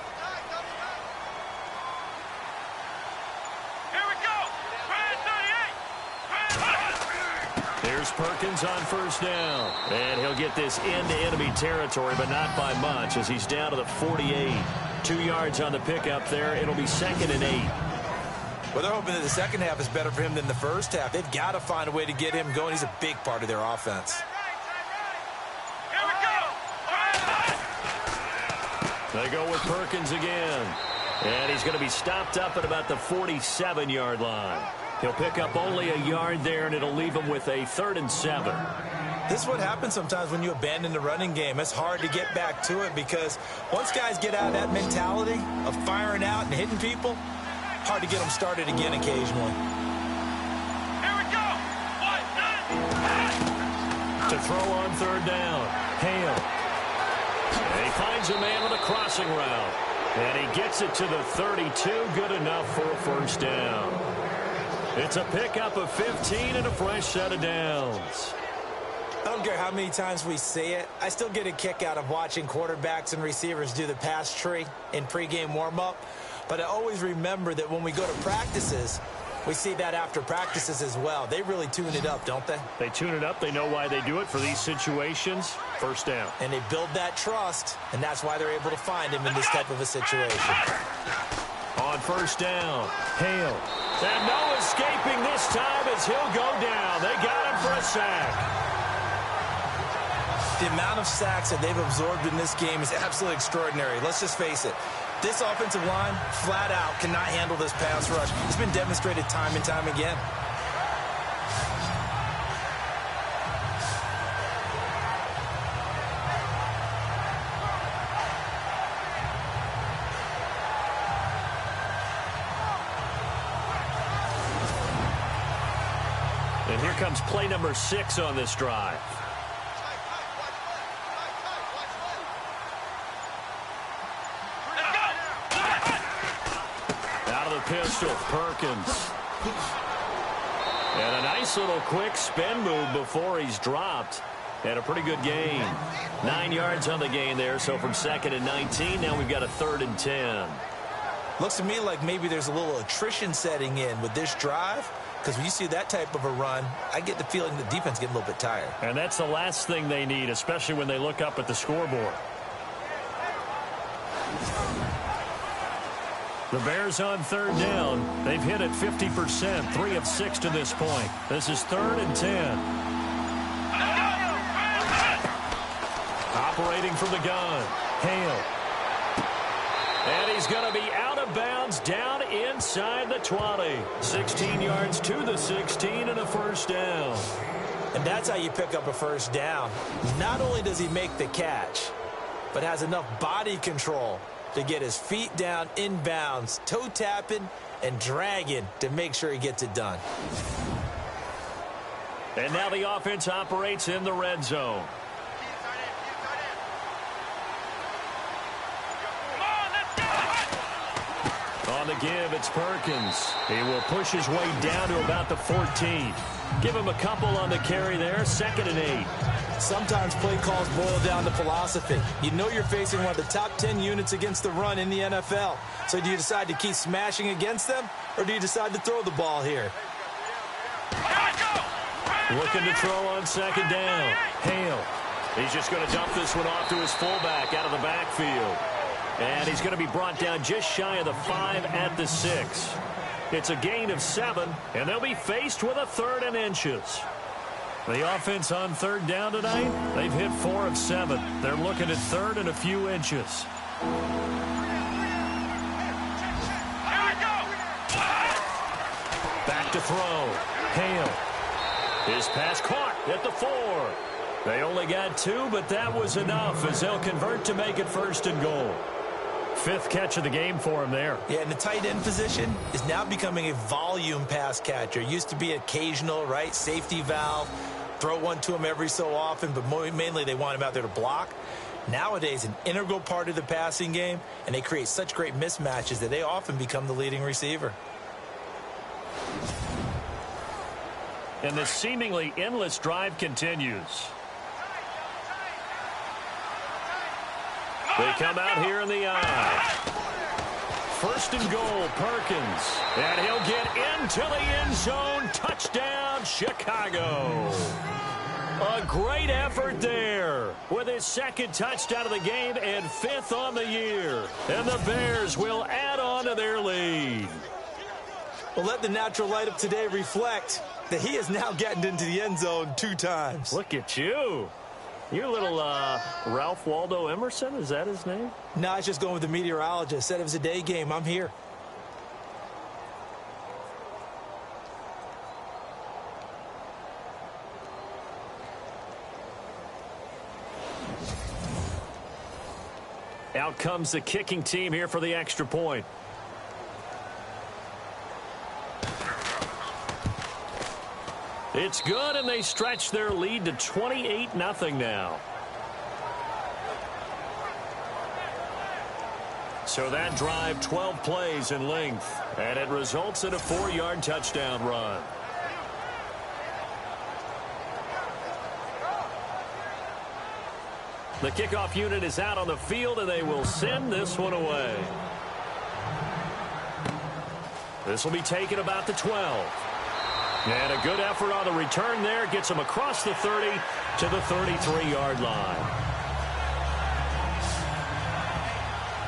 Here's Perkins on first down. And he'll get this into enemy territory, but not by much as he's down to the 48. 2 yards on the pickup there. It'll be 2nd and 8.
Well, they're hoping that the second half is better for him than the first half. They've got to find a way to get him going. He's a big part of their offense.
They go with Perkins again. And he's going to be stopped up at about the 47-yard line. He'll pick up only a yard there, and it'll leave him with a 3rd and 7.
This is what happens sometimes when you abandon the running game. It's hard to get back to it because once guys get out of that mentality of firing out and hitting people, hard to get them started again occasionally.
Here we go.
To throw on 3rd down, Hale. And he finds a man on a crossing route. And he gets it to the 32. Good enough for a first down. It's a pickup of 15 and a fresh set of downs.
I don't care how many times we see it. I still get a kick out of watching quarterbacks and receivers do the pass tree in pregame warm-up. But I always remember that when we go to practices, we see that after practices as well. They really tune it up, don't they?
They tune it up. They know why they do it for these situations. First down.
And they build that trust, and that's why they're able to find him in this type of a situation.
On first down, Hale. And no escaping this time as he'll go down. They got him for a sack.
The amount of sacks that they've absorbed in this game is absolutely extraordinary. Let's just face it. This offensive line, flat out, cannot handle this pass rush. It's been demonstrated time and time again.
And here comes play number 6 on this drive. Out of the pistol, Perkins. And a nice little quick spin move before he's dropped. And a pretty good gain. 9 yards on the gain there, so from 2nd and 19, now we've got a 3rd and 10.
Looks to me like maybe there's a little attrition setting in with this drive, because when you see that type of a run, I get the feeling the defense getting a little bit tired.
And that's the last thing they need, especially when they look up at the scoreboard. The Bears on 3rd down. They've hit it 50%, 3 of 6 to this point. This is 3rd and 10. Operating from the gun, Hale. And he's going to be out of bounds down inside the 20. 16 yards to the 16 and a first down.
And that's how you pick up a first down. Not only does he make the catch, but has enough body control to get his feet down inbounds, toe tapping and dragging to make sure he gets it done.
And now the offense operates in the red zone. On the give, it's Perkins. He will push his way down to about the 14. Give him a couple on the carry there, 2nd and 8.
Sometimes play calls boil down to philosophy. You know you're facing one of the top 10 units against the run in the NFL. So do you decide to keep smashing against them, or do you decide to throw the ball here?
Looking to throw on 2nd down. Hale. He's just going to dump this one off to his fullback out of the backfield. And he's going to be brought down just shy of the 5 at the 6. It's a gain of 7, and they'll be faced with a 3rd and inches. The offense on 3rd down tonight, they've hit 4 of 7. They're looking at 3rd and a few inches. Back to throw. Hale. His pass caught at the 4. They only got 2, but that was enough as they'll convert to make it 1st and goal. 5th catch of the game for him there.
Yeah, and the tight end position is now becoming a volume pass catcher. Used to be occasional, right? Safety valve. Throw one to him every so often, but mainly they want him out there to block. Nowadays, an integral part of the passing game, and they create such great mismatches that they often become the leading receiver.
And the seemingly endless drive continues. They come out here in the eye. 1st and goal, Perkins. And he'll get into the end zone. Touchdown, Chicago. A great effort there with his 2nd touchdown of the game and 5th on the year. And the Bears will add on to their lead.
Well, let the natural light of today reflect that he has now gotten into the end zone 2 times.
Look at you. You're a little Ralph Waldo Emerson, is that his name?
No, I was just going with the meteorologist. Said it was a day game. I'm here.
Out comes the kicking team here for the extra point. It's good, and they stretch their lead to 28-0 now. So that drive, 12 plays in length, and it results in a 4-yard touchdown run. The kickoff unit is out on the field, and they will send this one away. This will be taken about the 12. And a good effort on the return there. Gets him across the 30 to the 33-yard line.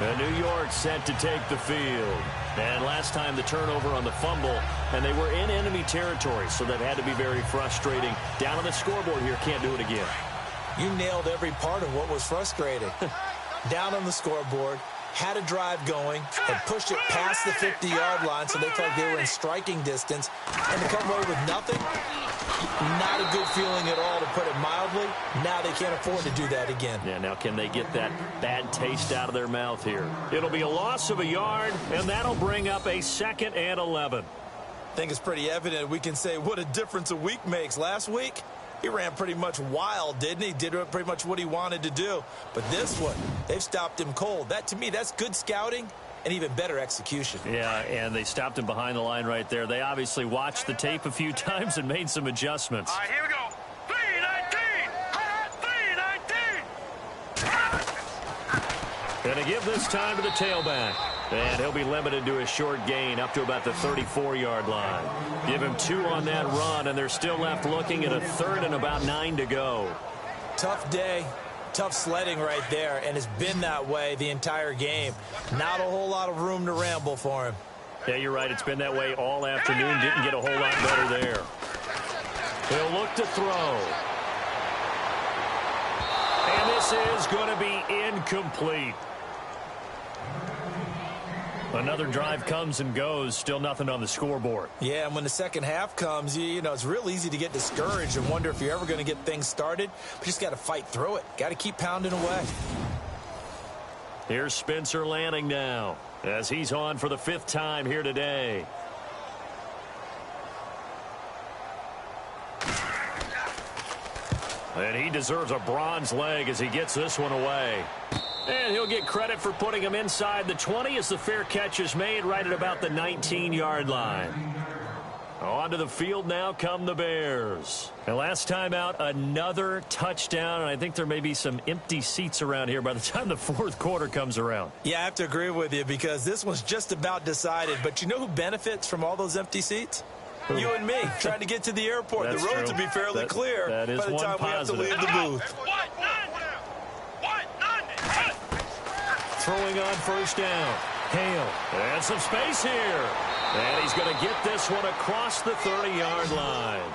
And New York set to take the field. And last time the turnover on the fumble, and they were in enemy territory, so that had to be very frustrating. Down on the scoreboard here, can't do it again.
You nailed every part of what was frustrating. Down on the scoreboard, had a drive going, had pushed it past the 50-yard line so they felt they were in striking distance, and to come away with nothing, not a good feeling at all, to put it mildly. Now they can't afford to do that again.
Yeah, now can they get that bad taste out of their mouth here? It'll be a loss of a yard, and that'll bring up a 2nd and 11.
think it's pretty evident. We can say what a difference a week makes. Last week, he ran pretty much wild, didn't he? Did pretty much what he wanted to do. But this one, they've stopped him cold. That, to me, that's good scouting and even better execution.
Yeah, and they stopped him behind the line right there. They obviously watched the tape a few times and made some adjustments.
All right, here we go. 319. 319.
Going to give this time to the tailback. And he'll be limited to a short gain up to about the 34-yard line. Give him 2 on that run, and they're still left looking at a 3rd and about 9 to go.
Tough day. Tough sledding right there, and it's been that way the entire game. Not a whole lot of room to ramble for him.
Yeah, you're right. It's been that way all afternoon. Didn't get a whole lot better there. He'll look to throw. And this is going to be incomplete. Another drive comes and goes. Still nothing on the scoreboard.
Yeah, and when the second half comes, you know, it's real easy to get discouraged and wonder if you're ever going to get things started. But you just got to fight through it. Got to keep pounding away.
Here's Spencer Lanning now as he's on for the 5th time here today. And he deserves a bronze leg as he gets this one away. And he'll get credit for putting him inside the 20 as the fair catch is made right at about the 19-yard line. Onto the field now come the Bears. And last time out, another touchdown, and I think there may be some empty seats around here by the time the 4th quarter comes around.
Yeah, I have to agree with you because this one's just about decided. But you know who benefits from all those empty seats? You and me, trying to get to the airport.
That's
the roads
true.
will be fairly clear
that is
by the time we have to leave the booth.
Throwing on 1st down. Hale. And some space here. And he's going to get this one across the 30-yard line.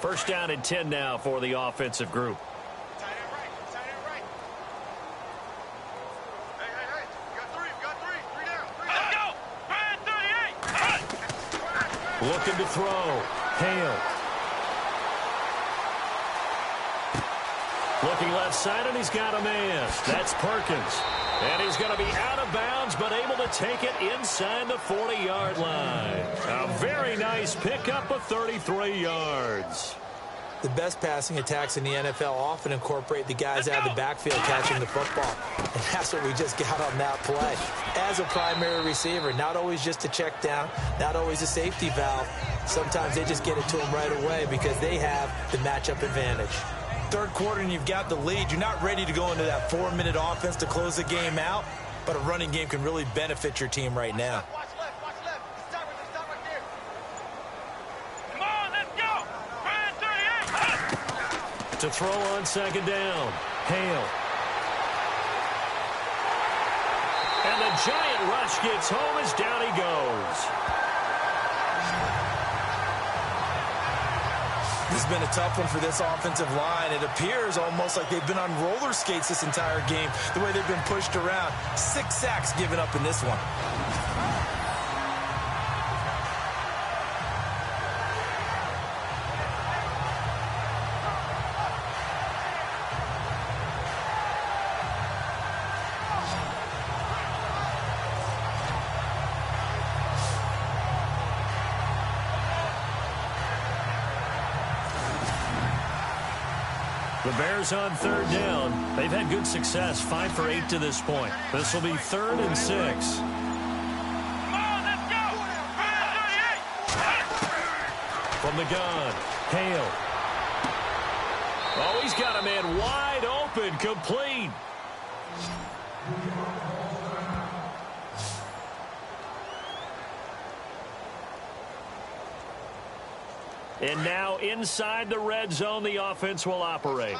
First down and 10 now for the offensive group. Looking to throw. Hale. Looking left side, and he's got a man. That's Perkins. And he's going to be out of bounds, but able to take it inside the 40-yard line. A very nice pickup of 33 yards.
The best passing attacks in the NFL often incorporate the guys out of the backfield catching the football. And that's what we just got on that play. As a primary receiver, not always just a check down, not always a safety valve. Sometimes they just get it to them right away because they have the matchup advantage.
3rd quarter and you've got the lead. You're not ready to go into that 4-minute offense to close the game out, but a running game can really benefit your team right now.
To throw on 2nd down. Hale. And the giant rush gets home as down he goes.
This has been a tough one for this offensive line. It appears almost like they've been on roller skates this entire game, the way they've been pushed around. 6 sacks given up in this one.
The Bears on 3rd down. They've had good success, 5 for 8 to this point. This will be 3rd and 6. From the gun, Hale. Oh, he's got a man wide open, complete. And now inside the red zone, the offense will operate.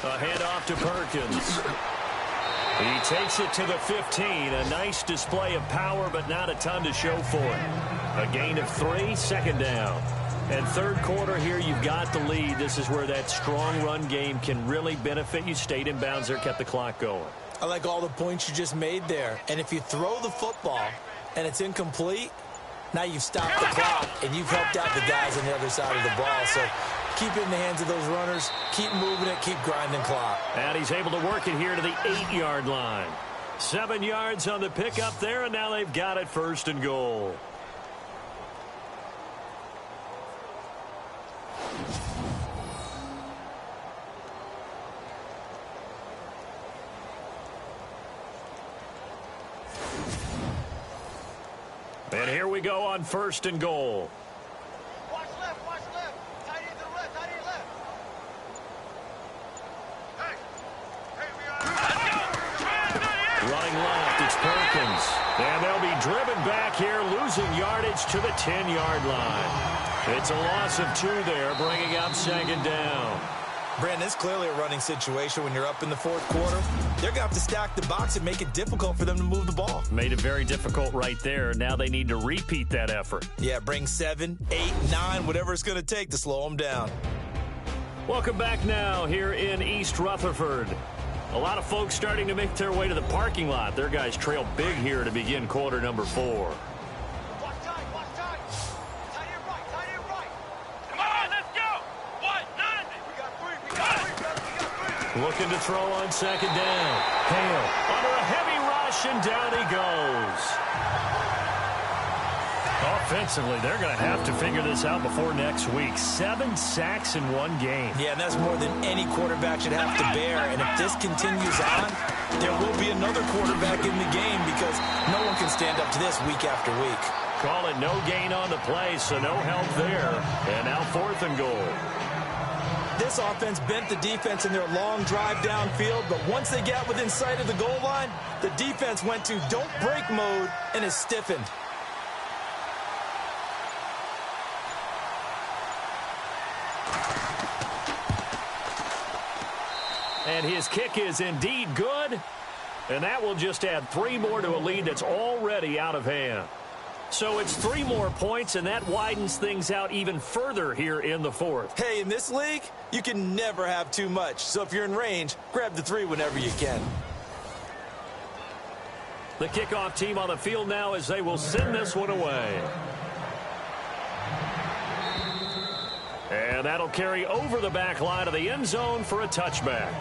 A handoff to Perkins. He takes it to the 15. A nice display of power, but not a ton to show for it. A gain of 3, 2nd down. And third quarter here, you've got the lead. This is where that strong run game can really benefit you. Stayed in bounds there, kept the clock going.
I like all the points you just made there. And if you throw the football and it's incomplete, now you've stopped the clock and you've helped out the guys on the other side of the ball. So keep it in the hands of those runners. Keep moving it. Keep grinding clock.
And he's able to work it here to the 8-yard line. 7 yards on the pickup there, and now they've got it 1st and goal. And here we go on 1st and goal.
Watch left, watch left. Tight end to the left, tight end left. Hey, we are.
Running left, it's Perkins. And they'll be driven back here, losing yardage to the 10-yard line. It's a loss of 2 there, bringing up 2nd down.
Brandon, it's clearly a running situation when you're up in the 4th quarter. They're going to have to stack the box and make it difficult for them to move the ball.
Made it very difficult right there. Now they need to repeat that effort.
Yeah, bring 7, 8, 9, whatever it's going to take to slow them down.
Welcome back now here in East Rutherford. A lot of folks starting to make their way to the parking lot. Their guys trail big here to begin quarter number 4.
Watch tight, watch tight. Tight end right, tight end right. Come on, let's go. What? 9. We got 3, we got 3, brother, we got 3.
Looking to throw on 2nd down. Hale under a heavy rush, and down he goes. Offensively, they're going to have to figure this out before next week. 7 sacks in 1 game.
Yeah, and that's more than any quarterback should have to bear. And if this continues on, there will be another quarterback in the game because no one can stand up to this week after week.
Call it no gain on the play, so no help there. And now 4th and goal.
This offense bent the defense in their long drive downfield, but once they got within sight of the goal line, the defense went to don't break mode and is stiffened.
And his kick is indeed good. And that will just add 3 more to a lead that's already out of hand. So it's 3 more points, and that widens things out even further here in the 4th.
Hey, in this league, you can never have too much. So if you're in range, grab the 3 whenever you can.
The kickoff team on the field now as they will send this one away. And that'll carry over the back line of the end zone for a touchback.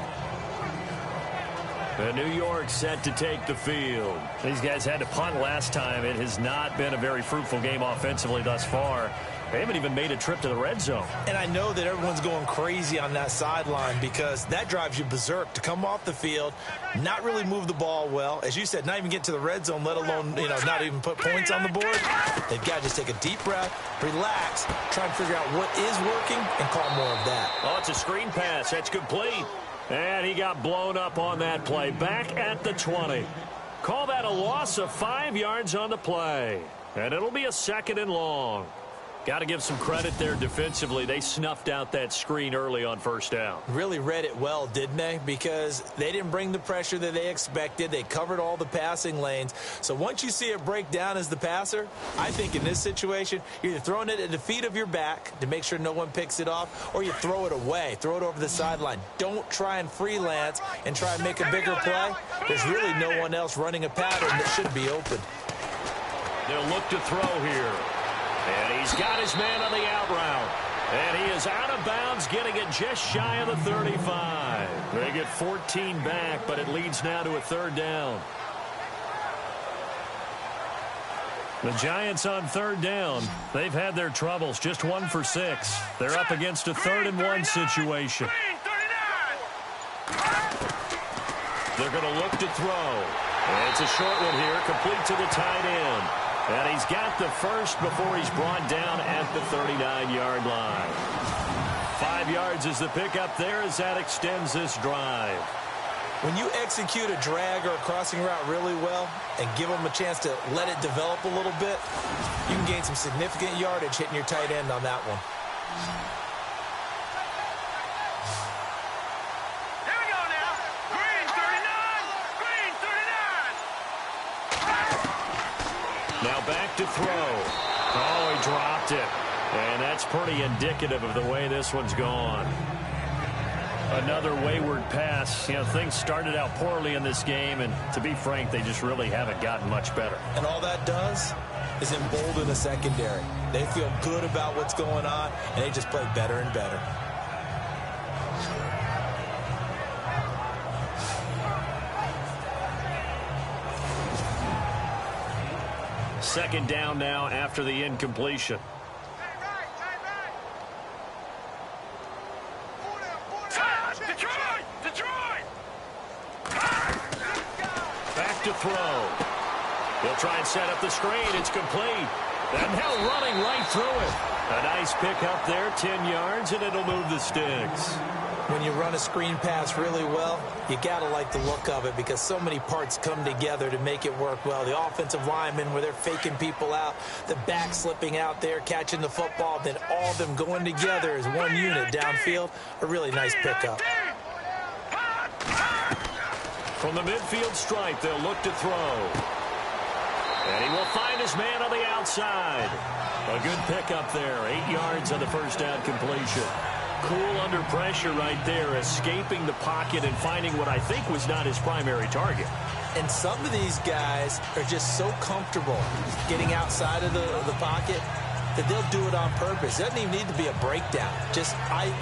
And New York set to take the field. These guys had to punt last time. It has not been a very fruitful game offensively thus far. They haven't even made a trip to the red zone.
And I know that everyone's going crazy on that sideline because that drives you berserk to come off the field, not really move the ball well. As you said, not even get to the red zone, let alone, not even put points on the board. They've got to just take a deep breath, relax, try and figure out what is working, and call more of that.
Oh, it's a screen pass. That's complete. And he got blown up on that play. Back at the 20. Call that a loss of 5 yards on the play. And it'll be a 2nd and long. Got to give some credit there defensively. They snuffed out that screen early on 1st down.
Really read it well, didn't they? Because they didn't bring the pressure that they expected. They covered all the passing lanes. So once you see it break down as the passer, I think in this situation, you're either throwing it at the feet of your back to make sure no one picks it off, or you throw it away, throw it over the sideline. Don't try and freelance and try and make a bigger play. There's really no one else running a pattern that should be open.
They'll look to throw here. And he's got his man on the out route. And he is out of bounds, getting it just shy of the 35. They get 14 back, but it leads now to a 3rd down. The Giants on 3rd down. They've had their troubles, just 1 for 6. They're up against a 3rd and 1 situation. They're going to look to throw. And it's a short one here, complete to the tight end. And he's got the first before he's brought down at the 39-yard line. 5 yards is the pickup there as that extends this drive.
When you execute a drag or a crossing route really well and give them a chance to let it develop a little bit, you can gain some significant yardage hitting your tight end on that one.
Here we go now. Green 39. Green 39.
Now back to throw. Oh, he dropped it. And that's pretty indicative of the way this one's gone. Another wayward pass. You know, things started out poorly in this game, and to be frank, they just really haven't gotten much better.
And all that does is embolden the secondary. They feel good about what's going on, and they just play better and better.
Second down now after the incompletion. Back to throw. He'll try and set up the screen. It's complete. And now running right through it. A nice pick up there, 10 yards, and it'll move the sticks.
When you run a screen pass really well, you got to like the look of it because so many parts come together to make it work well. The offensive linemen, where they're faking people out, the back slipping out there, catching the football, then all of them going together as one unit downfield. A really nice pickup.
From the midfield stripe, they'll look to throw. And he will find his man on the outside. A good pickup there, 8 yards on the first down completion. Cool under pressure right there, escaping the pocket and finding what I think was not his primary target.
And some of these guys are just so comfortable getting outside of the pocket that they'll do it on purpose. It doesn't even need to be a breakdown.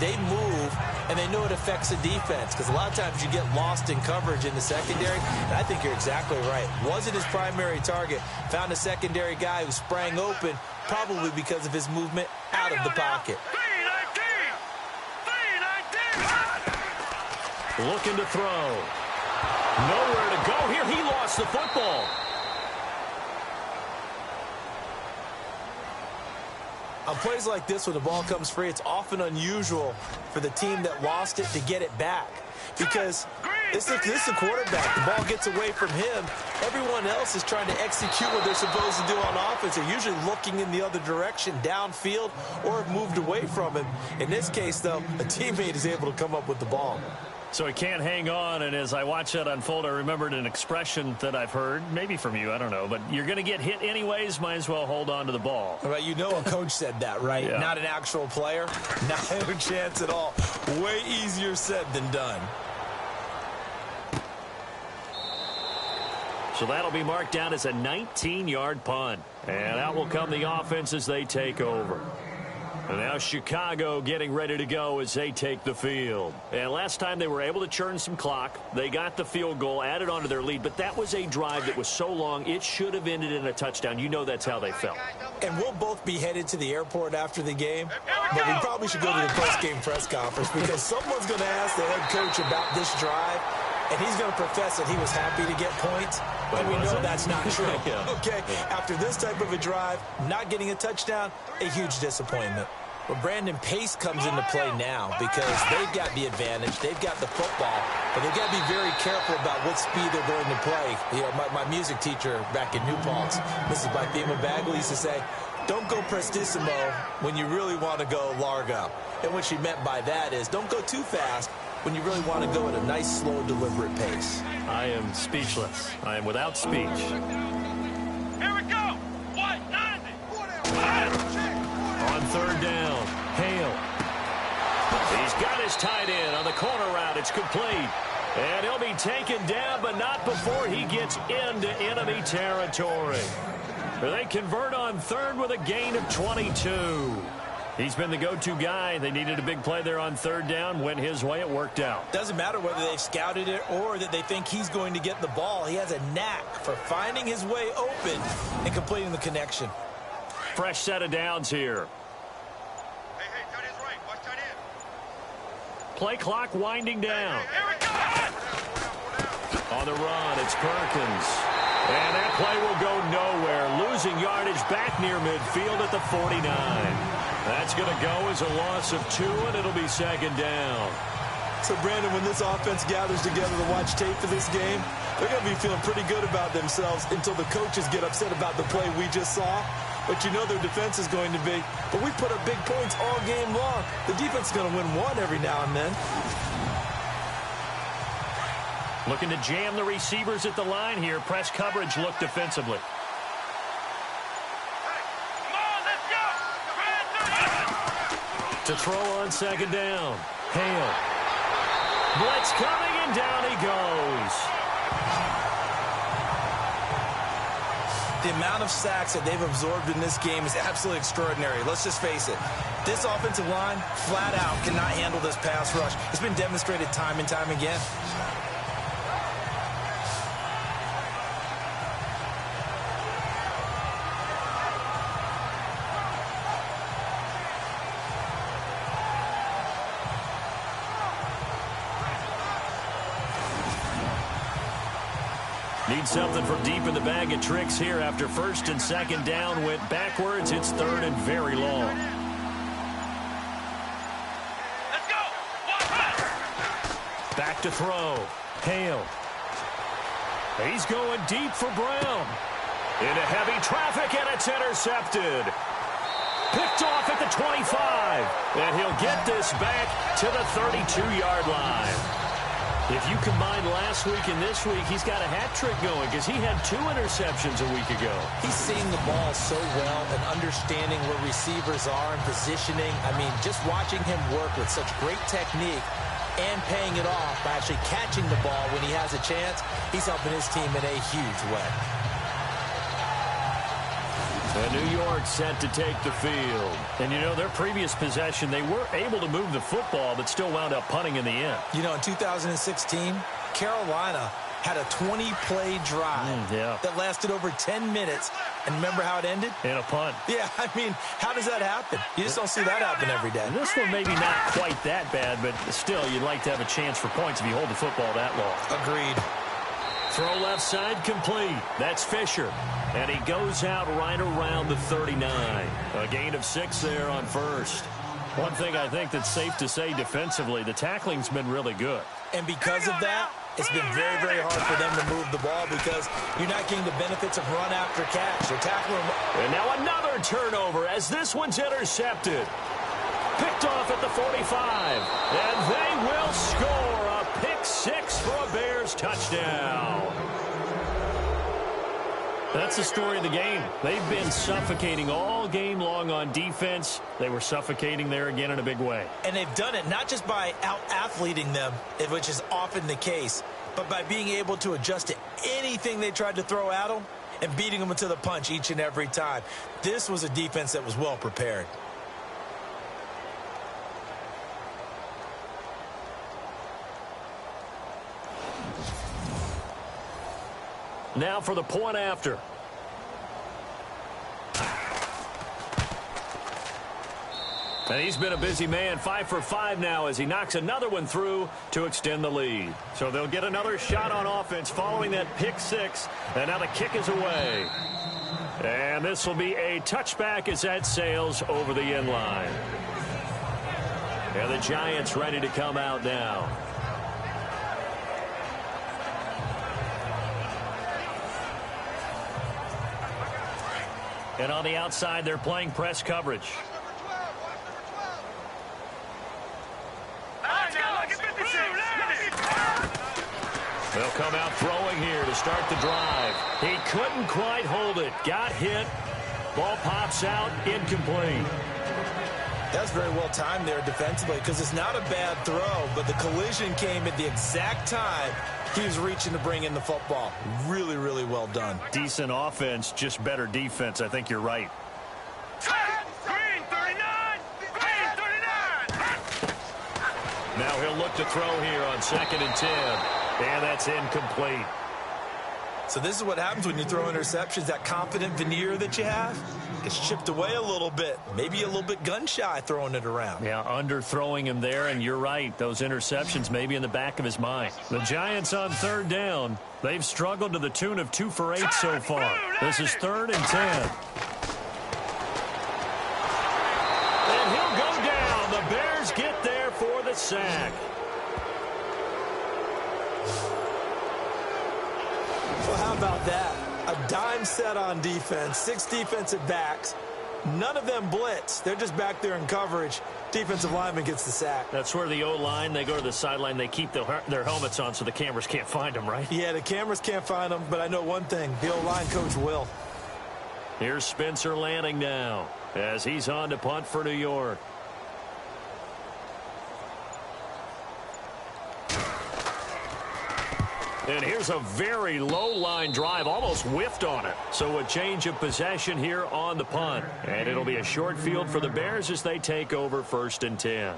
They move, and they know it affects the defense because a lot of times you get lost in coverage in the secondary, and I think you're exactly right. Wasn't his primary target. Found a secondary guy who sprang open, probably because of his movement out of the pocket.
Looking to throw. Nowhere to go here. He lost the football.
On plays like this, when the ball comes free, it's often unusual for the team that lost it to get it back. Because this is a quarterback. The ball gets away from him. Everyone else is trying to execute what they're supposed to do on offense. They're usually looking in the other direction, downfield, or have moved away from him. In this case, though, a teammate is able to come up with the ball.
So he can't hang on, and as I watch that unfold, I remembered an expression that I've heard, maybe from you, I don't know, but you're going to get hit anyways, might as well hold on to the ball.
Well, you know a coach said that, right?
Yeah.
Not an actual player. Not a chance at all. Way easier said than done.
So that'll be marked down as a 19-yard punt. And out will come the offense as they take over. And now Chicago getting ready to go as they take the field. And last time they were able to churn some clock. They got the field goal, added on to their lead. But that was a drive that was so long, it should have ended in a touchdown. You know that's how they felt.
And we'll both be headed to the airport after the game. But we probably should go to the post-game press conference because someone's going to ask the head coach about this drive. And he's going to profess that he was happy to get points. But we know that's not true.
Yeah.
Okay, after this type of a drive, not getting a touchdown, a huge disappointment. Well, Brandon, pace comes into play now because they've got the advantage. They've got the football, but they've got to be very careful about what speed they're going to play. You know, my music teacher back in New Paltz, Mrs. Bythema Bagley, used to say, don't go prestissimo when you really want to go largo. And what she meant by that is don't go too fast when you really want to go at a nice, slow, deliberate pace.
I am speechless. I am without speech.
Here we go. 190.
On third down, Hale. He's got his tight end on the corner route. It's complete. And he'll be taken down, but not before he gets into enemy territory. They convert on third with a gain of 22. He's been the go-to guy. They needed a big play there on third down. Went his way. It worked out.
Doesn't matter whether they've scouted it or that they think he's going to get the ball. He has a knack for finding his way open and completing the connection.
Fresh set of downs here.
Hey, tight end's right. Watch tight end.
Play clock winding down.
Here we go.
On the run, it's Perkins. And that play will go nowhere. Losing yardage back near midfield at the 49. That's going to go as a loss of 2, and it'll be second down.
So, Brandon, when this offense gathers together to watch tape for this game, they're going to be feeling pretty good about themselves until the coaches get upset about the play we just saw. But you know their defense is going to be, but we put up big points all game long. The defense is going to win one every now and then.
Looking to jam the receivers at the line here. Press coverage look defensively.
Come on, let's go.
To throw on second down. Hale. Blitz coming, and down he goes.
The amount of sacks that they've absorbed in this game is absolutely extraordinary. Let's just face it. This offensive line, flat out, cannot handle this pass rush. It's been demonstrated time and time again.
Need something from deep in the bag of tricks here after first and second down went backwards. It's third and very long.
Let's go.
Back to throw. Hale. He's going deep for Brown. Into heavy traffic, and it's intercepted. Picked off at the 25. And he'll get this back to the 32-yard line. If you combine last week and this week, he's got a hat trick going because he had 2 interceptions a week ago.
He's seeing the ball so well and understanding where receivers are and positioning. I mean, just watching him work with such great technique and paying it off by actually catching the ball when he has a chance, he's helping his team in a huge way.
And New York set to take the field. And, you know, their previous possession, they were able to move the football but still wound up punting in the end.
You know, in 2016, Carolina had a 20-play drive that lasted over 10 minutes. And remember how it ended?
In a punt.
Yeah, I mean, how does that happen? You just don't see that happen every day.
And this one maybe not quite that bad, but still, you'd like to have a chance for points if you hold the football that long.
Agreed.
Throw left side complete. That's Fisher. And he goes out right around the 39. A gain of 6 there on first. One thing I think that's safe to say defensively, the tackling's been really good.
And because of that, it's been very, very hard for them to move the ball because you're not getting the benefits of run after catch. They're tackling.
And now another turnover as this one's intercepted. Picked off at the 45. And they will score a pick 6 for a Bears touchdown. That's the story of the game. They've been suffocating all game long on defense. They were suffocating there again in a big way.
And they've done it not just by out-athleting them, which is often the case, but by being able to adjust to anything they tried to throw at them and beating them to the punch each and every time. This was a defense that was well prepared.
Now for the point after. And he's been a busy man, 5 for 5 now as he knocks another one through to extend the lead. So they'll get another shot on offense following that pick 6. And now the kick is away. And this will be a touchback as that sails over the end line. And the Giants ready to come out now. And on the outside, they're playing press coverage. They'll come out throwing here to start the drive. He couldn't quite hold it. Got hit. Ball pops out. Incomplete.
That's very well timed there defensively because it's not a bad throw, but the collision came at the exact time he was reaching to bring in the football. Really, really well done.
Decent offense, just better defense. I think you're right.
Green 39! Green 39!
Now he'll look to throw here on 2nd and 10. And that's incomplete.
So this is what happens when you throw interceptions. That confident veneer that you have gets chipped away a little bit. Maybe a little bit gun-shy throwing it around.
Yeah, underthrowing him there, and you're right. Those interceptions may be in the back of his mind. The Giants on 3rd down. They've struggled to the tune of 2 for 8 so far. This is 3rd and 10. And he'll go down. The Bears get there for the sack.
Well, how about that? A dime set on defense, 6 defensive backs. None of them blitz. They're just back there in coverage. Defensive lineman gets the sack.
That's where the O-line, they go to the sideline, they keep their helmets on so the cameras can't find them, right?
Yeah, the cameras can't find them, but I know one thing. The O-line coach will.
Here's Spencer Lanning now as he's on to punt for New York. And here's a very low line drive, almost whiffed on it. So a change of possession here on the punt. And it'll be a short field for the Bears as they take over 1st and 10.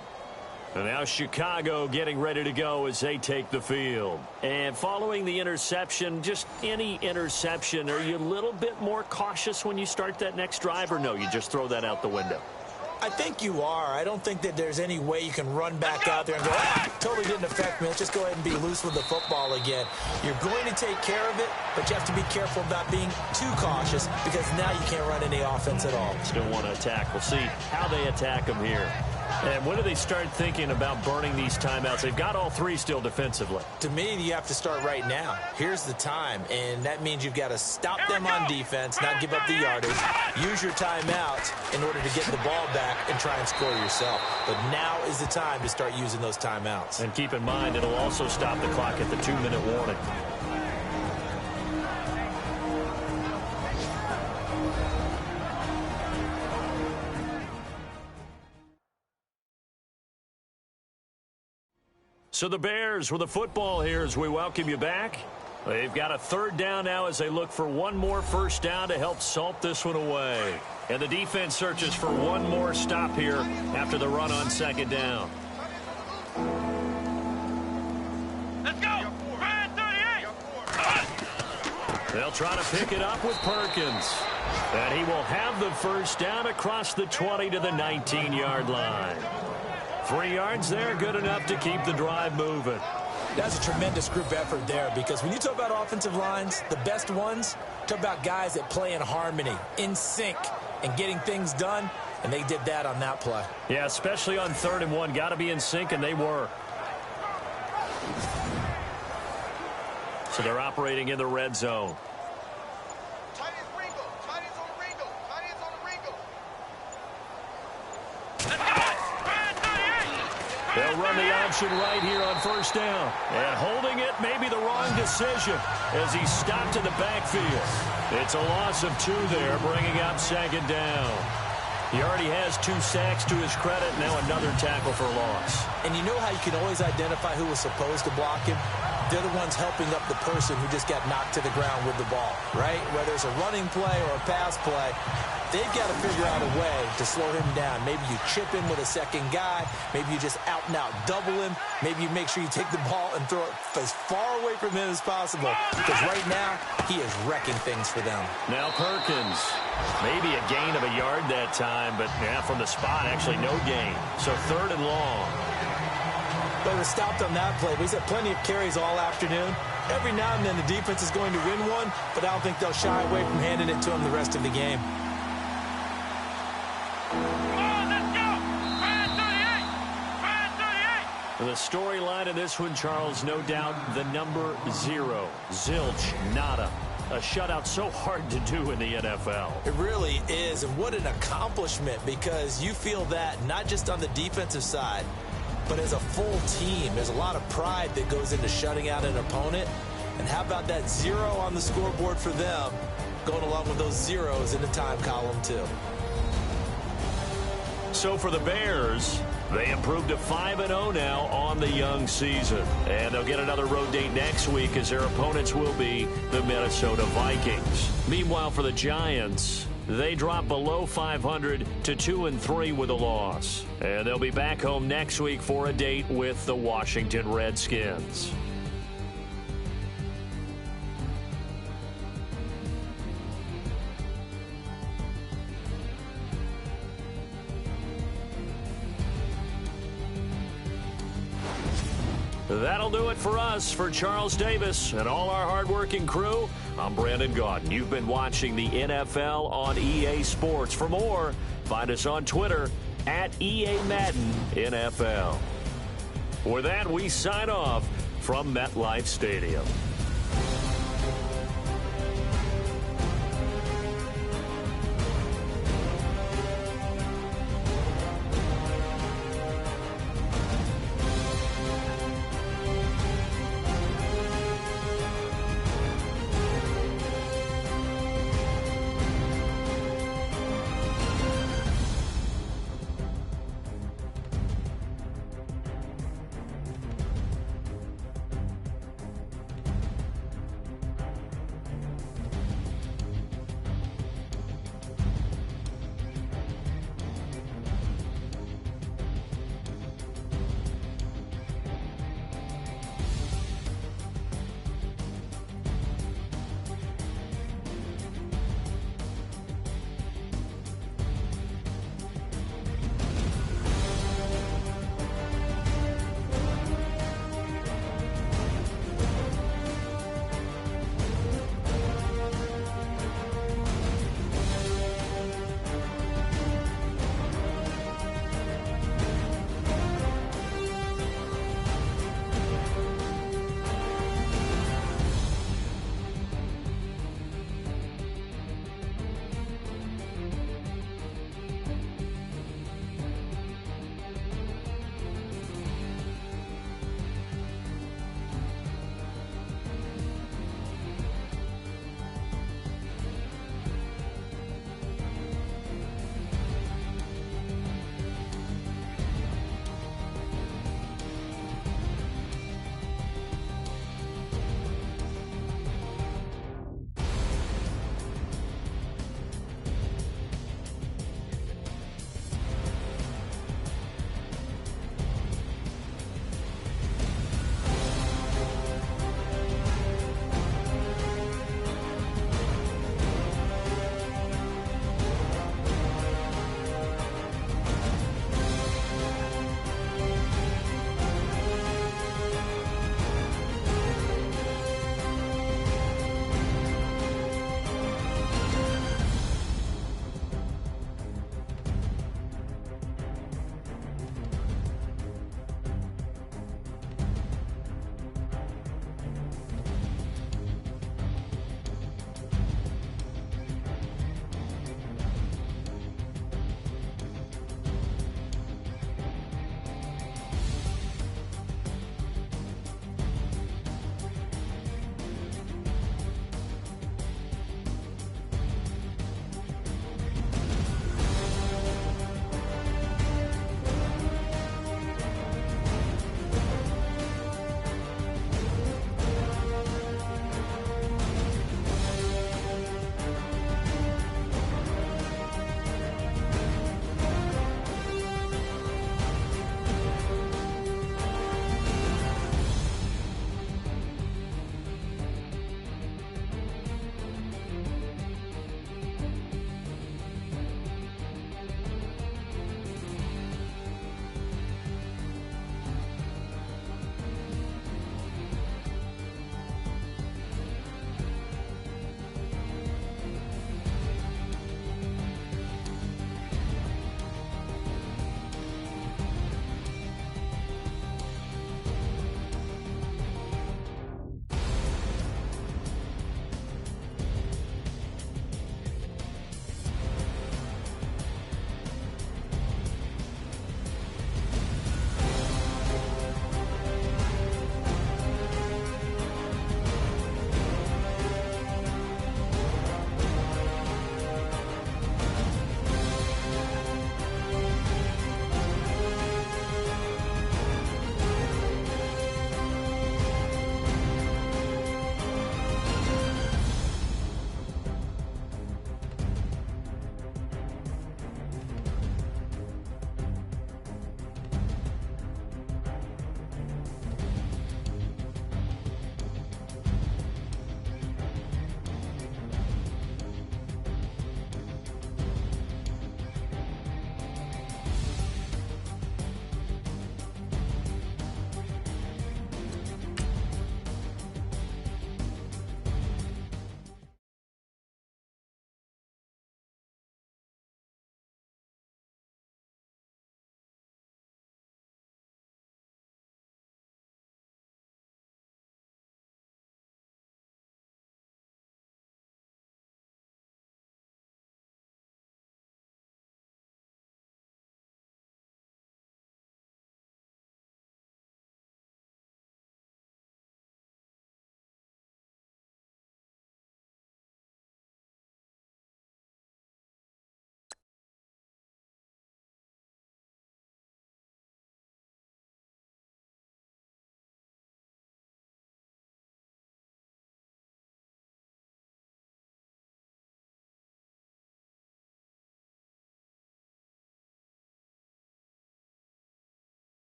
And now Chicago getting ready to go as they take the field. And following the interception, just any interception, are you a little bit more cautious when you start that next drive, or no, you just throw that out the window?
I think you are. I don't think that there's any way you can run back out there and go, totally didn't affect me. Let's just go ahead and be loose with the football again. You're going to take care of it, but you have to be careful about being too cautious because now you can't run any offense at all.
Still want to attack. We'll see how they attack them here. And when do they start thinking about burning these timeouts? They've got all 3 still defensively.
To me, you have to start right now. Here's the time, and that means you've got to stop them on defense, not give up the yardage, use your timeouts in order to get the ball back and try and score yourself. But now is the time to start using those timeouts.
And keep in mind, it'll also stop the clock at the 2-minute warning. So the Bears with the football here as we welcome you back. They've got a 3rd down now as they look for one more 1st down to help salt this one away. And the defense searches for one more stop here after the run on 2nd down.
Let's go. 38.
They'll try to pick it up with Perkins. And he will have the 1st down across the 20 to the 19-yard line. 3 yards there, good enough to keep the drive moving.
That's a tremendous group effort there because when you talk about offensive lines, the best ones, talk about guys that play in harmony, in sync, and getting things done, and they did that on that play.
Yeah, especially on 3rd and 1. Got to be in sync, and they were. So they're operating in the red zone.
Tight ends Ringo. Tight ends on Ringo. Tight ends on Ringo.
They'll run the option right here on 1st down. And holding it may be the wrong decision as he stopped in the backfield. It's a loss of 2 there, bringing up 2nd down. He already has 2 sacks to his credit, now another tackle for loss.
And you know how you can always identify who was supposed to block him? They're the ones helping up the person who just got knocked to the ground with the ball, right? Whether it's a running play or a pass play, they've got to figure out a way to slow him down. Maybe you chip him with a 2nd guy. Maybe you just out-and-out double him. Maybe you make sure you take the ball and throw it as far away from him as possible. Because right now, he is wrecking things for them.
Now Perkins. Maybe a gain of a yard that time, but yeah, from the spot, actually no gain. So 3rd and long.
They were stopped on that play, but he's had plenty of carries all afternoon. Every now and then the defense is going to win one, but I don't think they'll shy away from handing it to him the rest of the game.
The storyline of this one, Charles, no doubt the number 0. Zilch, nada. A shutout so hard to do in the NFL.
It really is, and what an accomplishment, because you feel that not just on the defensive side, but as a full team. There's a lot of pride that goes into shutting out an opponent. And how about that 0 on the scoreboard for them, going along with those zeros in the time column too.
So for the Bears, they improved to 5-0 now on the young season. And they'll get another road date next week as their opponents will be the Minnesota Vikings. Meanwhile, for the Giants, they drop below 500 to 2-3 with a loss. And they'll be back home next week for a date with the Washington Redskins. That'll do it for us. For Charles Davis and all our hardworking crew, I'm Brandon Gaudin. You've been watching the NFL on EA Sports. For more, find us on Twitter at EA Madden NFL. With that, we sign off from MetLife Stadium.